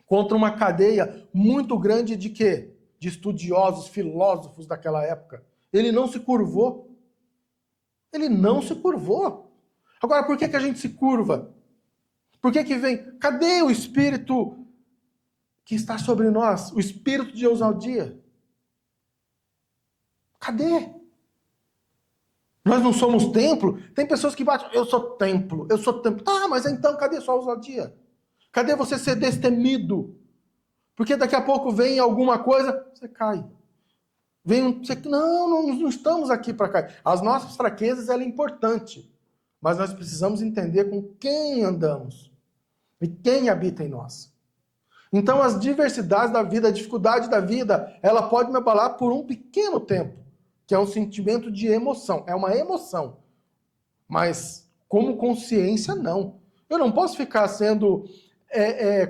contra uma cadeia muito grande de quê? De estudiosos, filósofos daquela época. Ele não se curvou. Ele não se curvou. Agora, por que a gente se curva? Por que vem? Cadê o Espírito que está sobre nós? O Espírito de ousadia? Cadê? Nós não somos templo? Tem pessoas que batem, eu sou templo, eu sou templo. Tá, mas então cadê sua ousadia? Cadê você ser destemido? Porque daqui a pouco vem alguma coisa, você cai. Não estamos aqui para cair. As nossas fraquezas, ela é importante. Mas nós precisamos entender com quem andamos. E quem habita em nós. Então as diversidades da vida, a dificuldade da vida, ela pode me abalar por um pequeno tempo. Que é um sentimento de emoção. É uma emoção. Mas como consciência, não. Eu não posso ficar sendo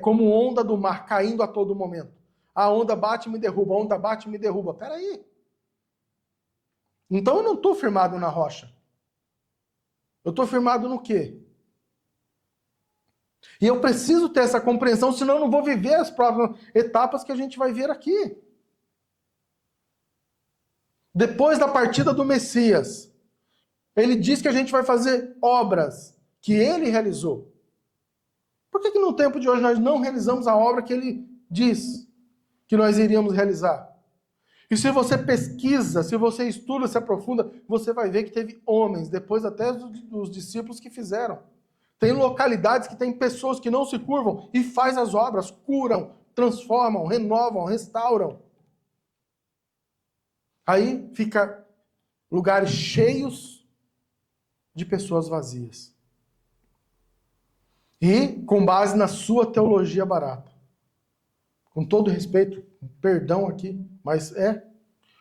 como onda do mar, caindo a todo momento. A onda bate e me derruba, a onda bate e me derruba. Peraí. Então eu não estou firmado na rocha. Eu estou firmado no quê? E eu preciso ter essa compreensão, senão eu não vou viver as próximas etapas que a gente vai ver aqui. Depois da partida do Messias, ele diz que a gente vai fazer obras que ele realizou. Por que no tempo de hoje nós não realizamos a obra que ele diz que nós iríamos realizar? E se você pesquisa, se você estuda, se aprofunda, você vai ver que teve homens, depois até dos discípulos que fizeram. Tem localidades que tem pessoas que não se curvam e faz as obras, curam, transformam, renovam, restauram. Aí fica lugares cheios de pessoas vazias. E com base na sua teologia barata. Com todo respeito, perdão aqui, mas é.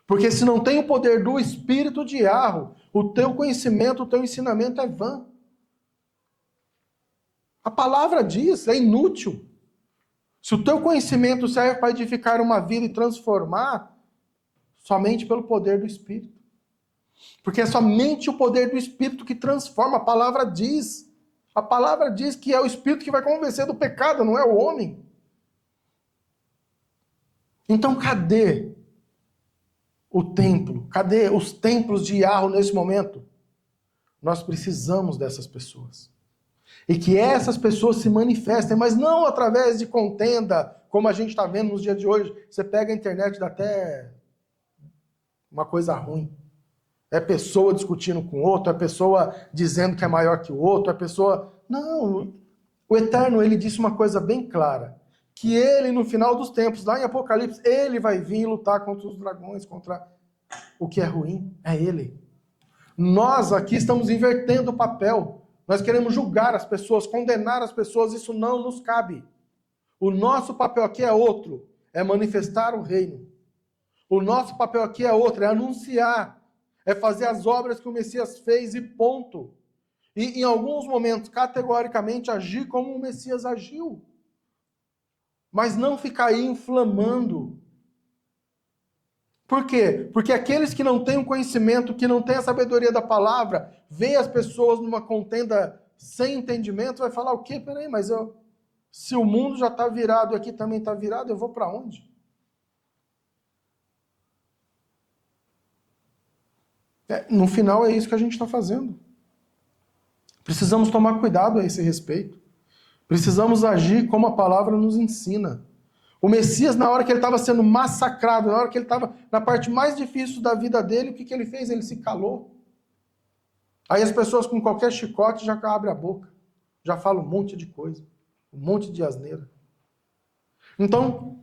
Porque se não tem o poder do Espírito de Yahvé, o teu conhecimento, o teu ensinamento é vã. A palavra diz, é inútil. Se o teu conhecimento serve para edificar uma vida e transformar, somente pelo poder do Espírito. Porque é somente o poder do Espírito que transforma. A palavra diz. A palavra diz que é o Espírito que vai convencer do pecado, não é o homem. Então cadê o templo? Cadê os templos de Yahvé nesse momento? Nós precisamos dessas pessoas. E que essas pessoas se manifestem, mas não através de contenda, como a gente está vendo nos dias de hoje. Você pega a internet e dá até uma coisa ruim. É pessoa discutindo com o outro, é pessoa dizendo que é maior que o outro, é pessoa... Não, o Eterno, ele disse uma coisa bem clara, que ele, no final dos tempos, lá em Apocalipse, ele vai vir lutar contra os dragões, contra o que é ruim, é ele. Nós aqui estamos invertendo o papel. Nós queremos julgar as pessoas, condenar as pessoas, isso não nos cabe. O nosso papel aqui é outro, é manifestar o reino. O nosso papel aqui é outro, é anunciar, é fazer as obras que o Messias fez e ponto. E em alguns momentos, categoricamente, agir como o Messias agiu. Mas não ficar aí inflamando. Por quê? Porque aqueles que não têm o conhecimento, que não têm a sabedoria da palavra, vê as pessoas numa contenda sem entendimento, vai falar o quê? Peraí, mas se o mundo já está virado e aqui também está virado, eu vou para onde? No final é isso que a gente está fazendo. Precisamos tomar cuidado a esse respeito. Precisamos agir como a palavra nos ensina. O Messias, na hora que ele estava sendo massacrado, na hora que ele estava na parte mais difícil da vida dele, o que ele fez? Ele se calou. Aí as pessoas com qualquer chicote já abrem a boca, já falam um monte de coisa, um monte de asneira. Então,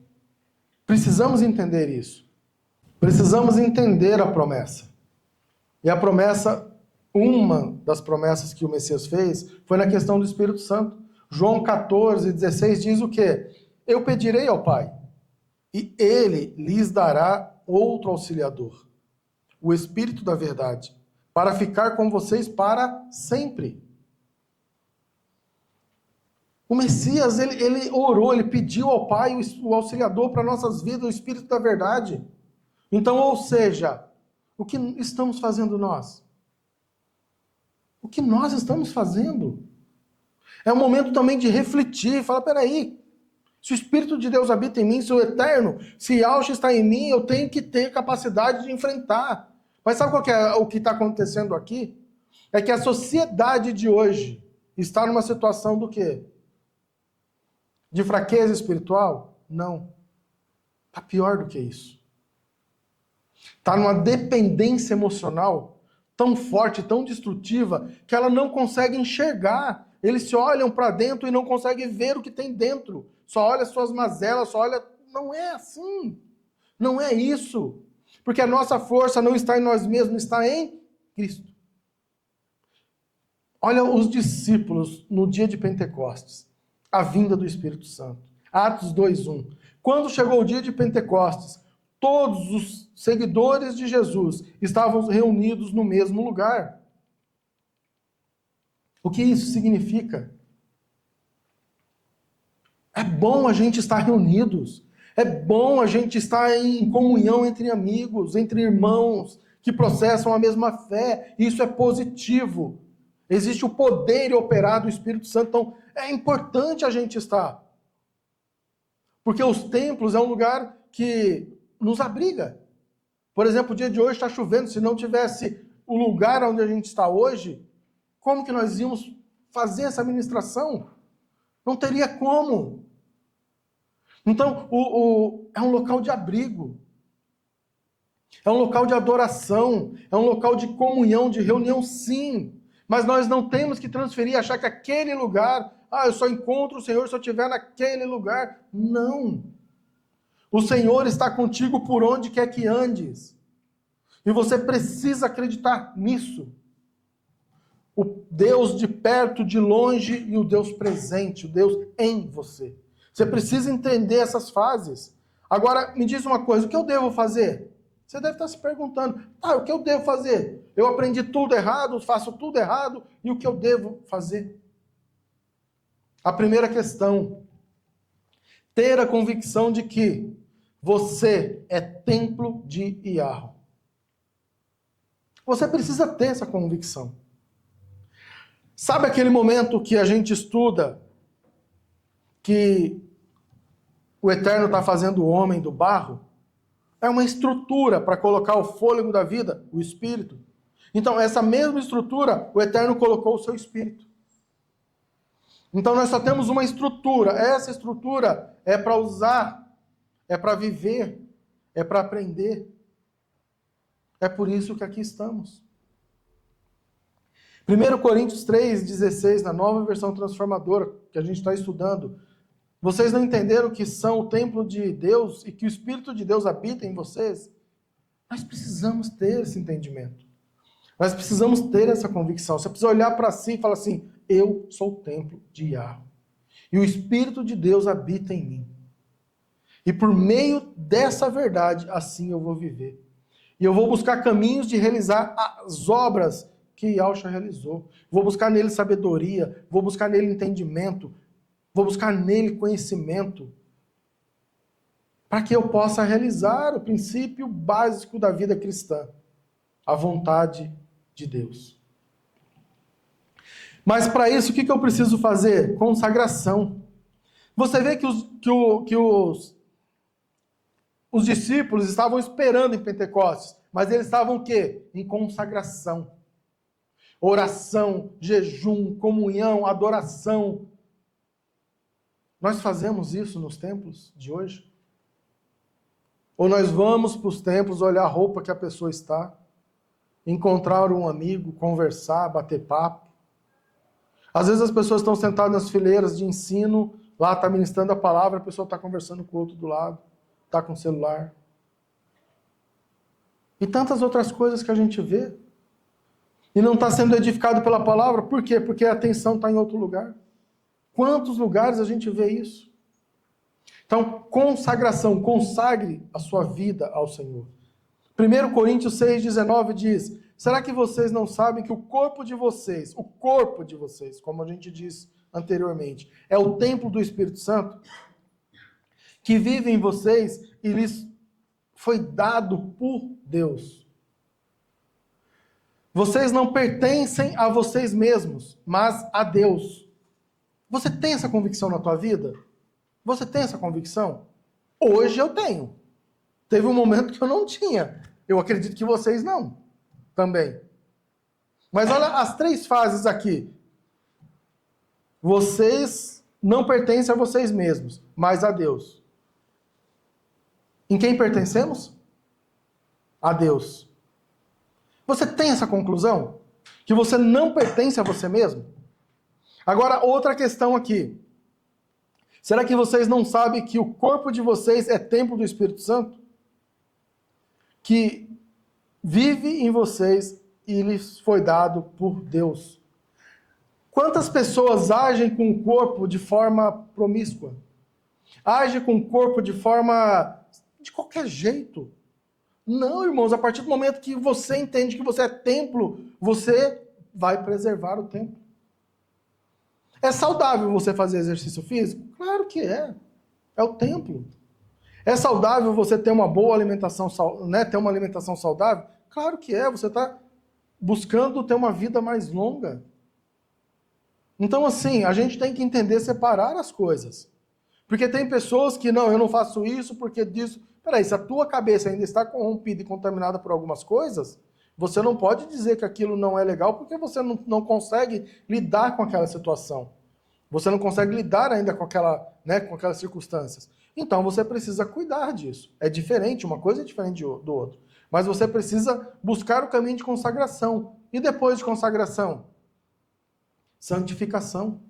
precisamos entender isso. Precisamos entender a promessa. E a promessa, uma das promessas que o Messias fez, foi na questão do Espírito Santo. João 14, 16 diz o quê? Eu pedirei ao Pai, e Ele lhes dará outro auxiliador, o Espírito da verdade, para ficar com vocês para sempre. O Messias, ele orou, ele pediu ao Pai o auxiliador para nossas vidas, o Espírito da verdade. Então, ou seja, o que estamos fazendo nós? O que nós estamos fazendo? É um momento também de refletir, falar, peraí, se o Espírito de Deus habita em mim, se o Eterno, se Yahshua está em mim, eu tenho que ter capacidade de enfrentar. Mas sabe qual que é o que está acontecendo aqui? É que a sociedade de hoje está numa situação do quê? De fraqueza espiritual? Não. Está pior do que isso. Está numa dependência emocional tão forte, tão destrutiva, que ela não consegue enxergar. Eles se olham para dentro e não conseguem ver o que tem dentro. Só olha suas mazelas, só olha... Não é assim. Não é isso. Porque a nossa força não está em nós mesmos, está em Cristo. Olha os discípulos no dia de Pentecostes. A vinda do Espírito Santo. Atos 2:1. Quando chegou o dia de Pentecostes, todos os seguidores de Jesus estavam reunidos no mesmo lugar. O que isso significa? É bom a gente estar reunidos. É bom a gente estar em comunhão entre amigos, entre irmãos que processam a mesma fé. Isso é positivo. Existe o poder e operar do Espírito Santo. Então, é importante a gente estar. Porque os templos é um lugar que nos abriga. Por exemplo, o dia de hoje está chovendo. Se não tivesse o lugar onde a gente está hoje, como que nós íamos fazer essa ministração? Não teria como. Então, é um local de abrigo. É um local de adoração. É um local de comunhão, de reunião, sim. Mas nós não temos que transferir, achar que aquele lugar... eu só encontro o Senhor se eu estiver naquele lugar. Não. O Senhor está contigo por onde quer que andes. E você precisa acreditar nisso. O Deus de perto, de longe e o Deus presente, o Deus em você. Você precisa entender essas fases. Agora, me diz uma coisa, o que eu devo fazer? Você deve estar se perguntando, o que eu devo fazer? Eu aprendi tudo errado, faço tudo errado, e o que eu devo fazer? A primeira questão, ter a convicção de que você é templo de Yahweh. Você precisa ter essa convicção. Sabe aquele momento que a gente estuda que o Eterno está fazendo o homem do barro? É uma estrutura para colocar o fôlego da vida, o Espírito. Então, essa mesma estrutura, o Eterno colocou o seu Espírito. Então, nós só temos uma estrutura. Essa estrutura é para usar, é para viver, é para aprender. É por isso que aqui estamos. 1 Coríntios 3,16, na nova versão transformadora, que a gente está estudando, vocês não entenderam que são o templo de Deus e que o Espírito de Deus habita em vocês? Nós precisamos ter esse entendimento. Nós precisamos ter essa convicção. Você precisa olhar para si e falar assim, eu sou o templo de Yahweh. E o Espírito de Deus habita em mim. E por meio dessa verdade, assim eu vou viver. E eu vou buscar caminhos de realizar as obras que Yahshua realizou. Vou buscar nele sabedoria, vou buscar nele entendimento, vou buscar nele conhecimento, para que eu possa realizar o princípio básico da vida cristã, a vontade de Deus. Mas para isso, o que eu preciso fazer? Consagração. Você vê que os discípulos estavam esperando em Pentecostes, mas eles estavam o quê? Em consagração. Oração, jejum, comunhão, adoração. Nós fazemos isso nos templos de hoje? Ou nós vamos para os templos olhar a roupa que a pessoa está, encontrar um amigo, conversar, bater papo? Às vezes as pessoas estão sentadas nas fileiras de ensino, lá está ministrando a palavra, a pessoa está conversando com o outro do lado, está com o celular. E tantas outras coisas que a gente vê. E não está sendo edificado pela palavra. Por quê? Porque a atenção está em outro lugar. Quantos lugares a gente vê isso? Então, consagração. Consagre a sua vida ao Senhor. 1 Coríntios 6,19 diz: será que vocês não sabem que o corpo de vocês, como a gente disse anteriormente, é o templo do Espírito Santo, que vive em vocês e lhes foi dado por Deus? Vocês não pertencem a vocês mesmos, mas a Deus. Você tem essa convicção na tua vida? Você tem essa convicção? Hoje eu tenho. Teve um momento que eu não tinha. Eu acredito que vocês não. Também. Mas olha as 3 fases aqui. Vocês não pertencem a vocês mesmos, mas a Deus. Em quem pertencemos? A Deus. Você tem essa conclusão? Que você não pertence a você mesmo? Agora, outra questão aqui. Será que vocês não sabem que o corpo de vocês é templo do Espírito Santo? Que vive em vocês e lhes foi dado por Deus. Quantas pessoas agem com o corpo de forma promíscua? Agem com o corpo de forma... de qualquer jeito. Não, irmãos, a partir do momento que você entende que você é templo, você vai preservar o templo. É saudável você fazer exercício físico? Claro que é. É o templo. É saudável você ter uma boa alimentação, né? Ter uma alimentação saudável? Claro que é. Você está buscando ter uma vida mais longa. Então, assim, a gente tem que entender separar as coisas. Porque tem pessoas que, não, eu não faço isso porque disso... Peraí, se a tua cabeça ainda está corrompida e contaminada por algumas coisas, você não pode dizer que aquilo não é legal porque você não consegue lidar com aquela situação. Você não consegue lidar ainda com aquelas circunstâncias. Então você precisa cuidar disso. É diferente, uma coisa é diferente do outro. Mas você precisa buscar o caminho de consagração. E depois de consagração? Santificação.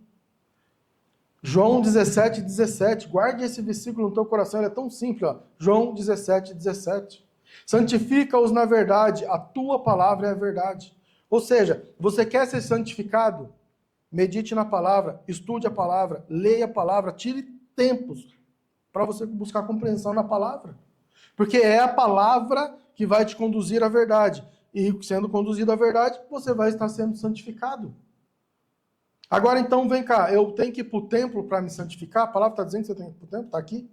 João 17:17. Guarde esse versículo no teu coração, ele é tão simples. Ó. João 17:17. Santifica-os na verdade, a tua palavra é a verdade. Ou seja, você quer ser santificado? Medite na palavra, estude a palavra, leia a palavra, tire tempos para você buscar compreensão na palavra. Porque é a palavra que vai te conduzir à verdade. E sendo conduzido à verdade, você vai estar sendo santificado. Agora então, vem cá, eu tenho que ir para o templo para me santificar? A palavra está dizendo que você tem que ir para o templo? Está aqui?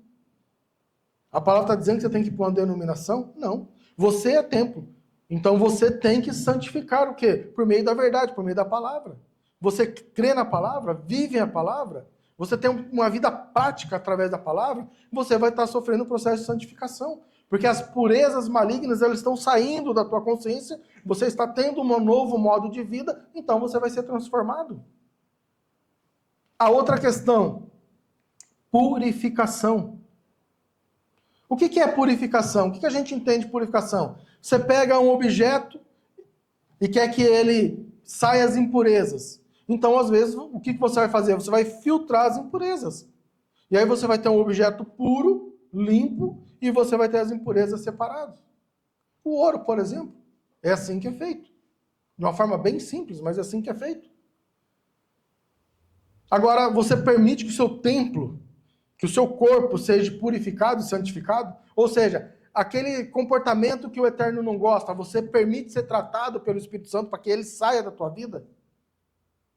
A palavra está dizendo que você tem que ir para uma denominação? Não. Você é templo. Então você tem que santificar o quê? Por meio da verdade, por meio da palavra. Você crê na palavra, vive a palavra, você tem uma vida prática através da palavra, você vai estar sofrendo um processo de santificação. Porque as purezas malignas, elas estão saindo da tua consciência, você está tendo um novo modo de vida, então você vai ser transformado. A outra questão, purificação. O que é purificação? O que a gente entende de purificação? Você pega um objeto e quer que ele saia as impurezas. Então, às vezes, o que você vai fazer? Você vai filtrar as impurezas. E aí você vai ter um objeto puro, limpo, e você vai ter as impurezas separadas. O ouro, por exemplo, é assim que é feito. De uma forma bem simples, mas é assim que é feito. Agora, você permite que o seu templo, que o seu corpo seja purificado e santificado? Ou seja, aquele comportamento que o Eterno não gosta, você permite ser tratado pelo Espírito Santo para que ele saia da tua vida?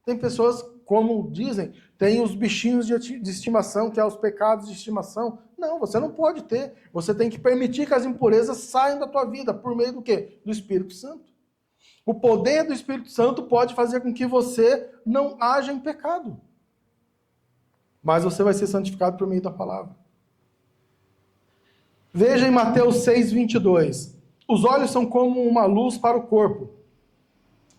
Tem pessoas, como dizem, tem os bichinhos de estimação, que é os pecados de estimação. Não, você não pode ter. Você tem que permitir que as impurezas saiam da tua vida. Por meio do quê? Do Espírito Santo. O poder do Espírito Santo pode fazer com que você não haja em pecado. Mas você vai ser santificado por meio da palavra. Veja em Mateus 6:22. Os olhos são como uma luz para o corpo.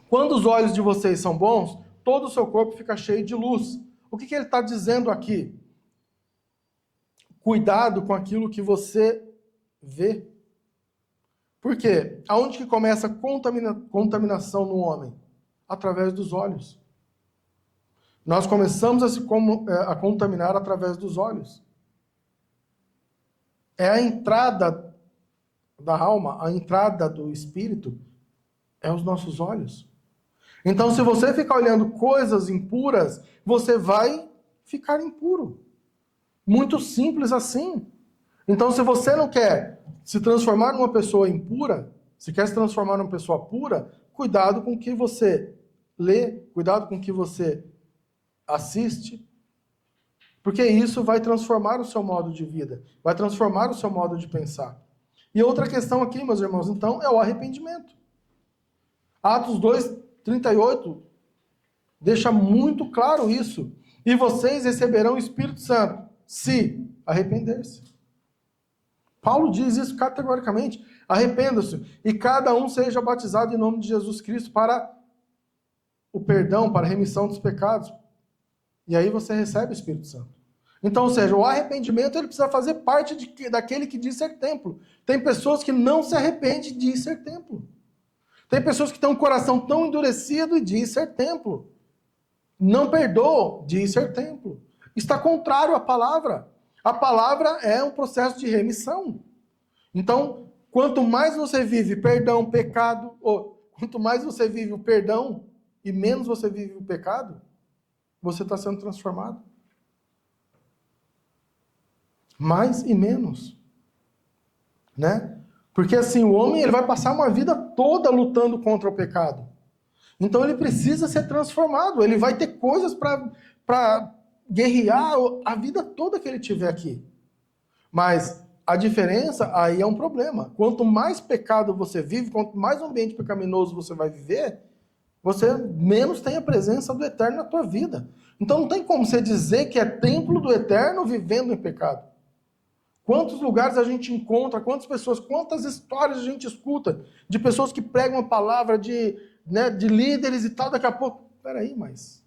Quando os olhos de vocês são bons, todo o seu corpo fica cheio de luz. O que ele está dizendo aqui? Cuidado com aquilo que você vê. Por quê? Aonde que começa a contaminação no homem? Através dos olhos. Nós começamos a contaminar através dos olhos. É a entrada da alma, a entrada do espírito, é os nossos olhos. Então, se você ficar olhando coisas impuras, você vai ficar impuro. Muito simples assim. Então, se você não quer se transformar numa pessoa impura, se quer se transformar numa pessoa pura, cuidado com o que você lê, cuidado com o que você assiste, porque isso vai transformar o seu modo de vida, vai transformar o seu modo de pensar. E outra questão aqui, meus irmãos, então, é o arrependimento. Atos 2:38 deixa muito claro isso. E vocês receberão o Espírito Santo se arrepender-se. Paulo diz isso categoricamente. Arrependa-se e cada um seja batizado em nome de Jesus Cristo para o perdão, para a remissão dos pecados. E aí você recebe o Espírito Santo. Então, ou seja, o arrependimento ele precisa fazer parte daquele que diz ser templo. Tem pessoas que não se arrependem de ser templo. Tem pessoas que têm um coração tão endurecido e diz ser templo. Não perdoam, diz ser templo. Está contrário à palavra. A palavra é um processo de remissão. Então, quanto mais você vive perdão, pecado, ou quanto mais você vive o perdão e menos você vive o pecado, você está sendo transformado. Mais e menos. Né? Porque assim, o homem ele vai passar uma vida toda lutando contra o pecado. Então ele precisa ser transformado. Ele vai ter coisas para guerrear a vida toda que ele tiver aqui. Mas a diferença aí é um problema. Quanto mais pecado você vive, quanto mais ambiente pecaminoso você vai viver, você menos tem a presença do Eterno na tua vida. Então não tem como você dizer que é templo do Eterno vivendo em pecado. Quantos lugares a gente encontra, quantas pessoas, quantas histórias a gente escuta de pessoas que pregam a palavra de líderes e tal, daqui a pouco, peraí, mas...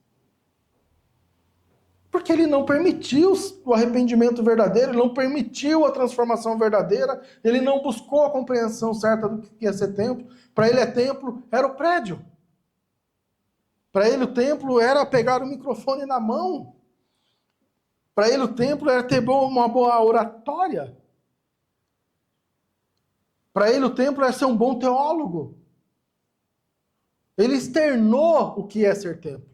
Porque ele não permitiu o arrependimento verdadeiro, ele não permitiu a transformação verdadeira, ele não buscou a compreensão certa do que ia ser templo. Para ele templo era o prédio. Para ele o templo era pegar o microfone na mão. Para ele o templo era ter uma boa oratória. Para ele o templo era ser um bom teólogo. Ele externou o que é ser templo.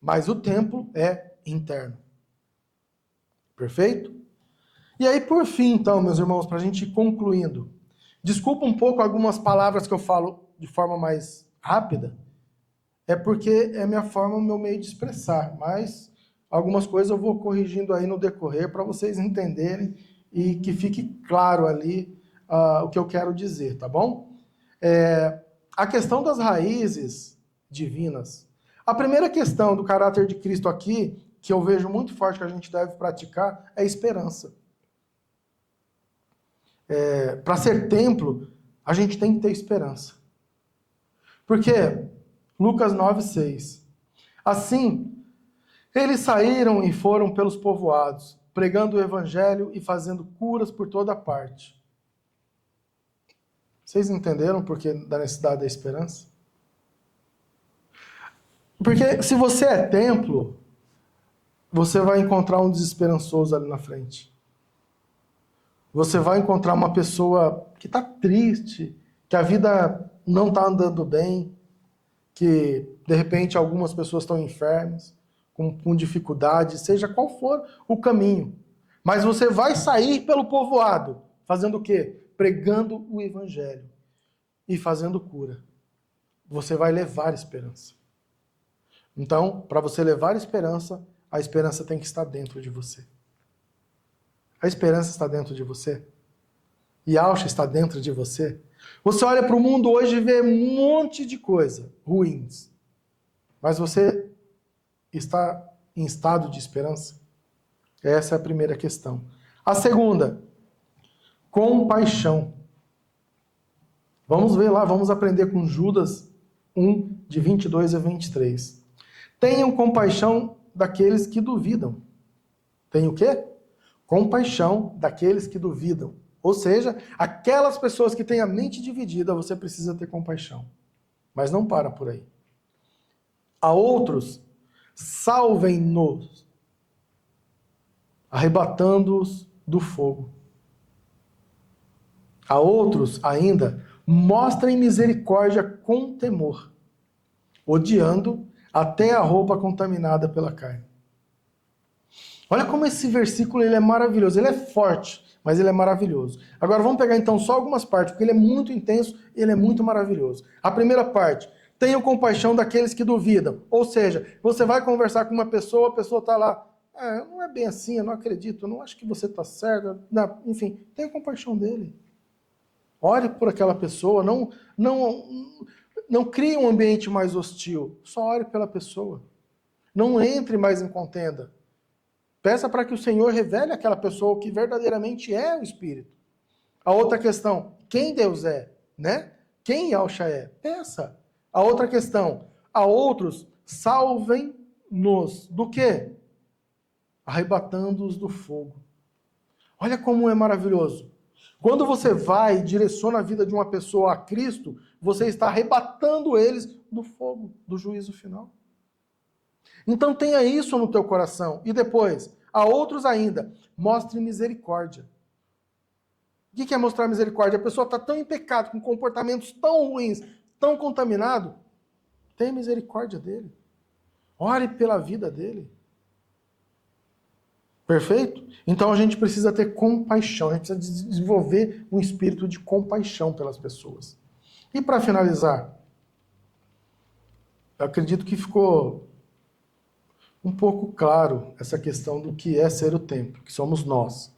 Mas o templo é interno. Perfeito? E aí, por fim, então, meus irmãos, para a gente ir concluindo. Desculpa um pouco algumas palavras que eu falo de forma mais rápida. É porque é minha forma, o meu meio de expressar. Mas algumas coisas eu vou corrigindo aí no decorrer para vocês entenderem e que fique claro ali o que eu quero dizer, tá bom? A questão das raízes divinas. A primeira questão do caráter de Cristo aqui, que eu vejo muito forte que a gente deve praticar, é esperança. Para ser templo, a gente tem que ter esperança. Porque Lucas 9:6. Assim, eles saíram e foram pelos povoados, pregando o evangelho e fazendo curas por toda parte. Vocês entenderam por que da necessidade da esperança? Porque se você é templo, você vai encontrar um desesperançoso ali na frente. Você vai encontrar uma pessoa que está triste, que a vida não está andando bem, que de repente algumas pessoas estão enfermas, com dificuldade, seja qual for o caminho. Mas você vai sair pelo povoado, fazendo o quê? pregando o evangelho e fazendo cura, você vai levar esperança. Então, para você levar esperança, a esperança tem que estar dentro de você. A esperança está dentro de você? Yahshua está dentro de você? Você olha para o mundo hoje e vê um monte de coisa ruins. Mas você está em estado de esperança? Essa é a primeira questão. A segunda, compaixão. Vamos ver lá, vamos aprender com Judas 1, de 22 a 23. Tenham compaixão daqueles que duvidam. Tem o quê? Compaixão daqueles que duvidam. Ou seja, aquelas pessoas que têm a mente dividida, você precisa ter compaixão. Mas não para por aí. A outros, salvem-nos, arrebatando-os do fogo. A outros, ainda, mostrem misericórdia com temor, odiando até a roupa contaminada pela carne. Olha como esse versículo ele é maravilhoso. Ele é forte, mas ele é maravilhoso. Agora vamos pegar então só algumas partes, porque ele é muito intenso e ele é muito maravilhoso. A primeira parte, tenham compaixão daqueles que duvidam. Ou seja, você vai conversar com uma pessoa, a pessoa está lá, não é bem assim, eu não acredito, eu não acho que você está certo. Não, enfim, tenha compaixão dele. Ore por aquela pessoa, não crie um ambiente mais hostil, só ore pela pessoa. Não entre mais em contenda. Peça para que o Senhor revele àquela pessoa o que verdadeiramente é o Espírito. A outra questão, quem Deus é, né? Quem Yahshua é? Peça. A outra questão, a outros, salvem-nos do quê? Arrebatando-os do fogo. Olha como é maravilhoso. Quando você vai e direciona a vida de uma pessoa a Cristo, você está arrebatando eles do fogo, do juízo final. Então tenha isso no teu coração. E depois, a outros ainda, mostre misericórdia. O que é mostrar misericórdia? A pessoa está tão em pecado, com comportamentos tão ruins, tão contaminado. Tenha misericórdia dele. Ore pela vida dele. Perfeito? Então a gente precisa ter compaixão, a gente precisa desenvolver um espírito de compaixão pelas pessoas. E para finalizar, eu acredito que ficou um pouco claro essa questão do que é ser o templo, que somos nós.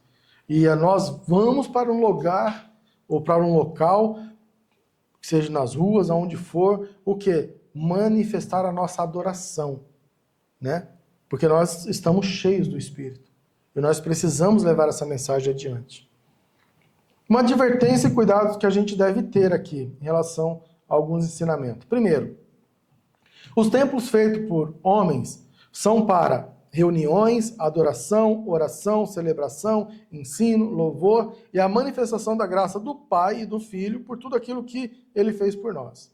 E nós vamos para um lugar, ou para um local, que seja nas ruas, aonde for, o quê? Manifestar a nossa adoração, né? Porque nós estamos cheios do Espírito. E nós precisamos levar essa mensagem adiante. Uma advertência e cuidados que a gente deve ter aqui, em relação a alguns ensinamentos. Primeiro, os templos feitos por homens são para reuniões, adoração, oração, celebração, ensino, louvor e a manifestação da graça do Pai e do Filho por tudo aquilo que ele fez por nós.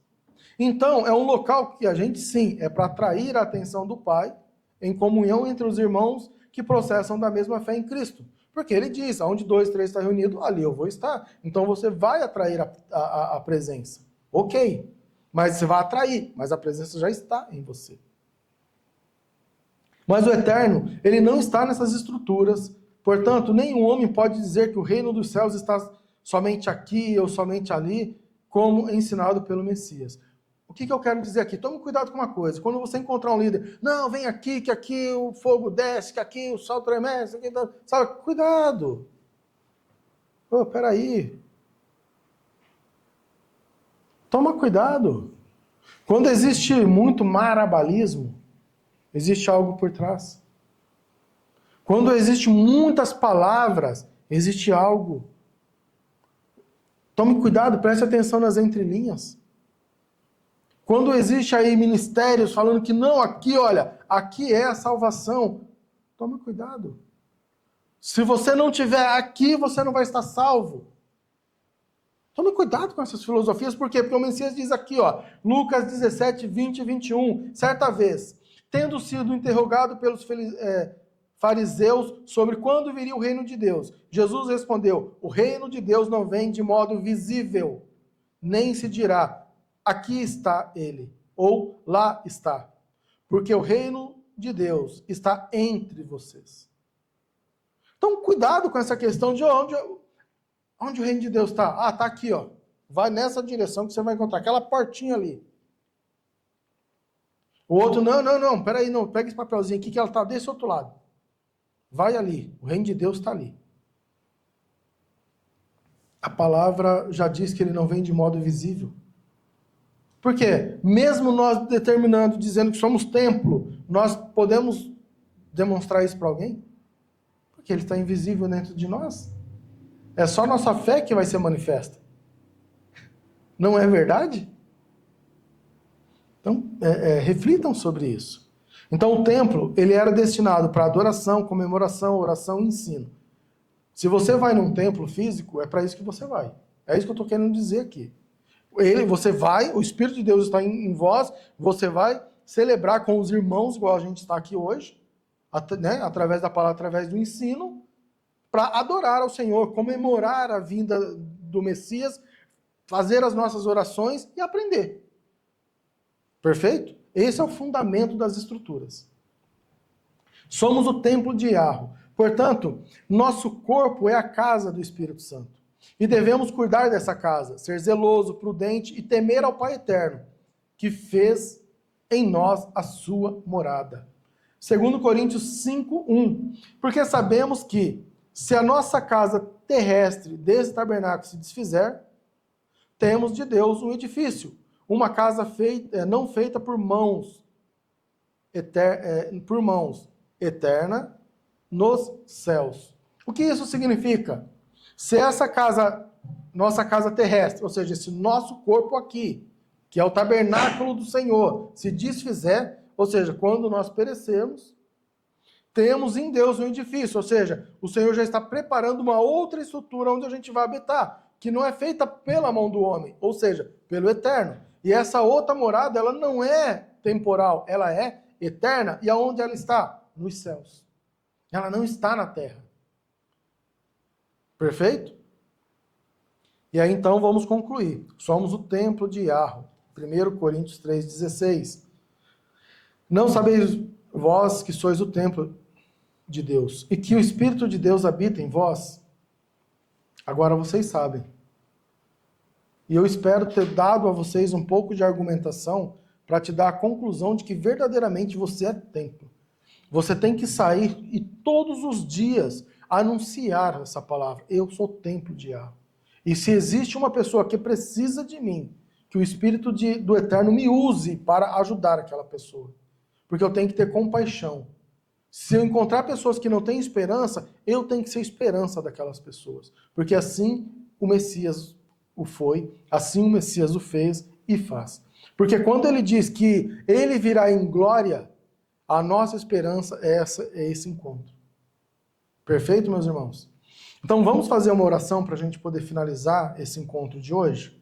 Então, é um local que a gente, sim, é para atrair a atenção do Pai em comunhão entre os irmãos que processam da mesma fé em Cristo. Porque ele diz, onde 2, 3 estão reunidos, ali eu vou estar. Então você vai atrair a presença. Ok, mas você vai atrair, mas a presença já está em você. Mas o Eterno, ele não está nessas estruturas. Portanto, nenhum homem pode dizer que o reino dos céus está somente aqui ou somente ali, como ensinado pelo Messias. O que eu quero dizer aqui? Tome cuidado com uma coisa. Quando você encontrar um líder, não, vem aqui, que aqui o fogo desce, que aqui o sol tremece, que aqui... sabe? Cuidado. Peraí. Toma cuidado. Quando existe muito marabalismo, existe algo por trás. Quando existe muitas palavras, existe algo. Tome cuidado, preste atenção nas entrelinhas. Quando existe aí ministérios falando que não, aqui, olha, aqui é a salvação, tome cuidado. Se você não estiver aqui, você não vai estar salvo. Tome cuidado com essas filosofias, por quê? Porque o Messias diz aqui, ó, Lucas 17, 20 e 21, certa vez, tendo sido interrogado pelos fariseus sobre quando viria o reino de Deus, Jesus respondeu, o reino de Deus não vem de modo visível, nem se dirá, aqui está ele, ou lá está. Porque o reino de Deus está entre vocês. Então, cuidado com essa questão de Onde o reino de Deus está? Ah, está aqui, ó. Vai nessa direção que você vai encontrar aquela portinha ali. O outro, não, peraí, não, pega esse papelzinho aqui que ela está desse outro lado. Vai ali, o reino de Deus está ali. A palavra já diz que ele não vem de modo visível. Por quê? Mesmo nós determinando, dizendo que somos templo, nós podemos demonstrar isso para alguém? Porque ele está invisível dentro de nós. É só nossa fé que vai ser manifesta. Não é verdade? Então, reflitam sobre isso. Então, o templo, ele era destinado para adoração, comemoração, oração e ensino. Se você vai num templo físico, é para isso que você vai. É isso que eu estou querendo dizer aqui. Você vai, o Espírito de Deus está em vós, você vai celebrar com os irmãos, igual a gente está aqui hoje, né, através da palavra, através do ensino, para adorar ao Senhor, comemorar a vinda do Messias, fazer as nossas orações e aprender. Perfeito? Esse é o fundamento das estruturas. Somos o templo de Yahweh. Portanto, nosso corpo é a casa do Espírito Santo. E devemos cuidar dessa casa, ser zeloso, prudente e temer ao Pai Eterno, que fez em nós a sua morada. 2 Coríntios 5:1. Porque sabemos que, se a nossa casa terrestre desse tabernáculo se desfizer, temos de Deus um edifício, uma casa não feita por mãos, eterna nos céus. O que isso significa? Se essa casa, nossa casa terrestre, ou seja, esse nosso corpo aqui, que é o tabernáculo do Senhor, se desfizer, ou seja, quando nós perecermos, temos em Deus um edifício, ou seja, o Senhor já está preparando uma outra estrutura onde a gente vai habitar, que não é feita pela mão do homem, ou seja, pelo Eterno. E essa outra morada, ela não é temporal, ela é eterna. E aonde ela está? Nos céus. Ela não está na terra. Perfeito? E aí então vamos concluir. Somos o templo de Yahweh. 1 Coríntios 3,16. Não sabeis vós que sois o templo de Deus e que o Espírito de Deus habita em vós? Agora vocês sabem. E eu espero ter dado a vocês um pouco de argumentação para te dar a conclusão de que verdadeiramente você é templo. Você tem que sair e todos os dias anunciar essa palavra. Eu sou templo de Yahweh. E se existe uma pessoa que precisa de mim, que o Espírito do Eterno me use para ajudar aquela pessoa. Porque eu tenho que ter compaixão. Se eu encontrar pessoas que não têm esperança, eu tenho que ser esperança daquelas pessoas. Porque assim o Messias o foi, assim o Messias o fez e faz. Porque quando ele diz que ele virá em glória, a nossa esperança é esse encontro. Perfeito, meus irmãos? Então vamos fazer uma oração para a gente poder finalizar esse encontro de hoje.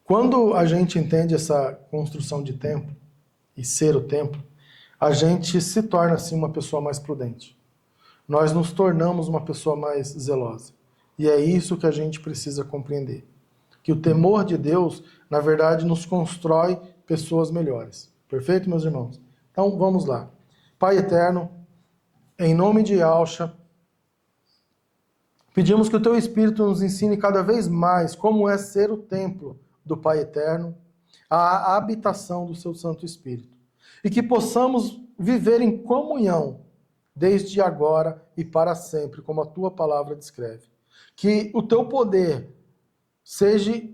Quando a gente entende essa construção de templo e ser o templo, a gente se torna assim uma pessoa mais prudente. Nós nos tornamos uma pessoa mais zelosa. E é isso que a gente precisa compreender. Que o temor de Deus, na verdade, nos constrói pessoas melhores. Perfeito, meus irmãos? Então, vamos lá. Pai eterno, em nome de Yahshua, pedimos que o Teu Espírito nos ensine cada vez mais como é ser o templo do Pai eterno, a habitação do Seu Santo Espírito. E que possamos viver em comunhão desde agora e para sempre, como a Tua palavra descreve. Que o Teu poder seja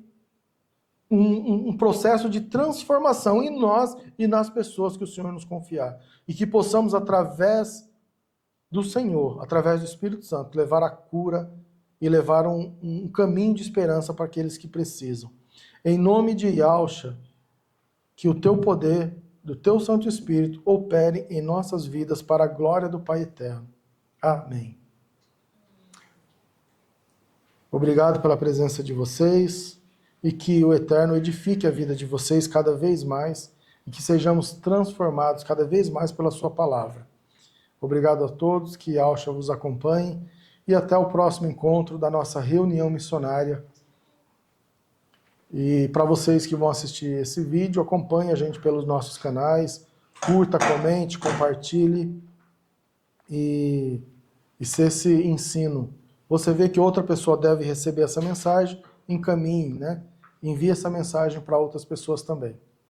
um processo de transformação em nós e nas pessoas que o Senhor nos confiar. E que possamos, através do Senhor, através do Espírito Santo, levar a cura e levar um caminho de esperança para aqueles que precisam. Em nome de Yahshua, que o Teu poder, do Teu Santo Espírito, opere em nossas vidas para a glória do Pai Eterno. Amém. Obrigado pela presença de vocês e que o Eterno edifique a vida de vocês cada vez mais e que sejamos transformados cada vez mais pela Sua palavra. Obrigado a todos, que Yahshua vos acompanhe e até o próximo encontro da nossa reunião missionária. E para vocês que vão assistir esse vídeo, acompanhe a gente pelos nossos canais, curta, comente, compartilhe e E se esse ensino, você vê que outra pessoa deve receber essa mensagem, encaminhe, né? Envie essa mensagem para outras pessoas também.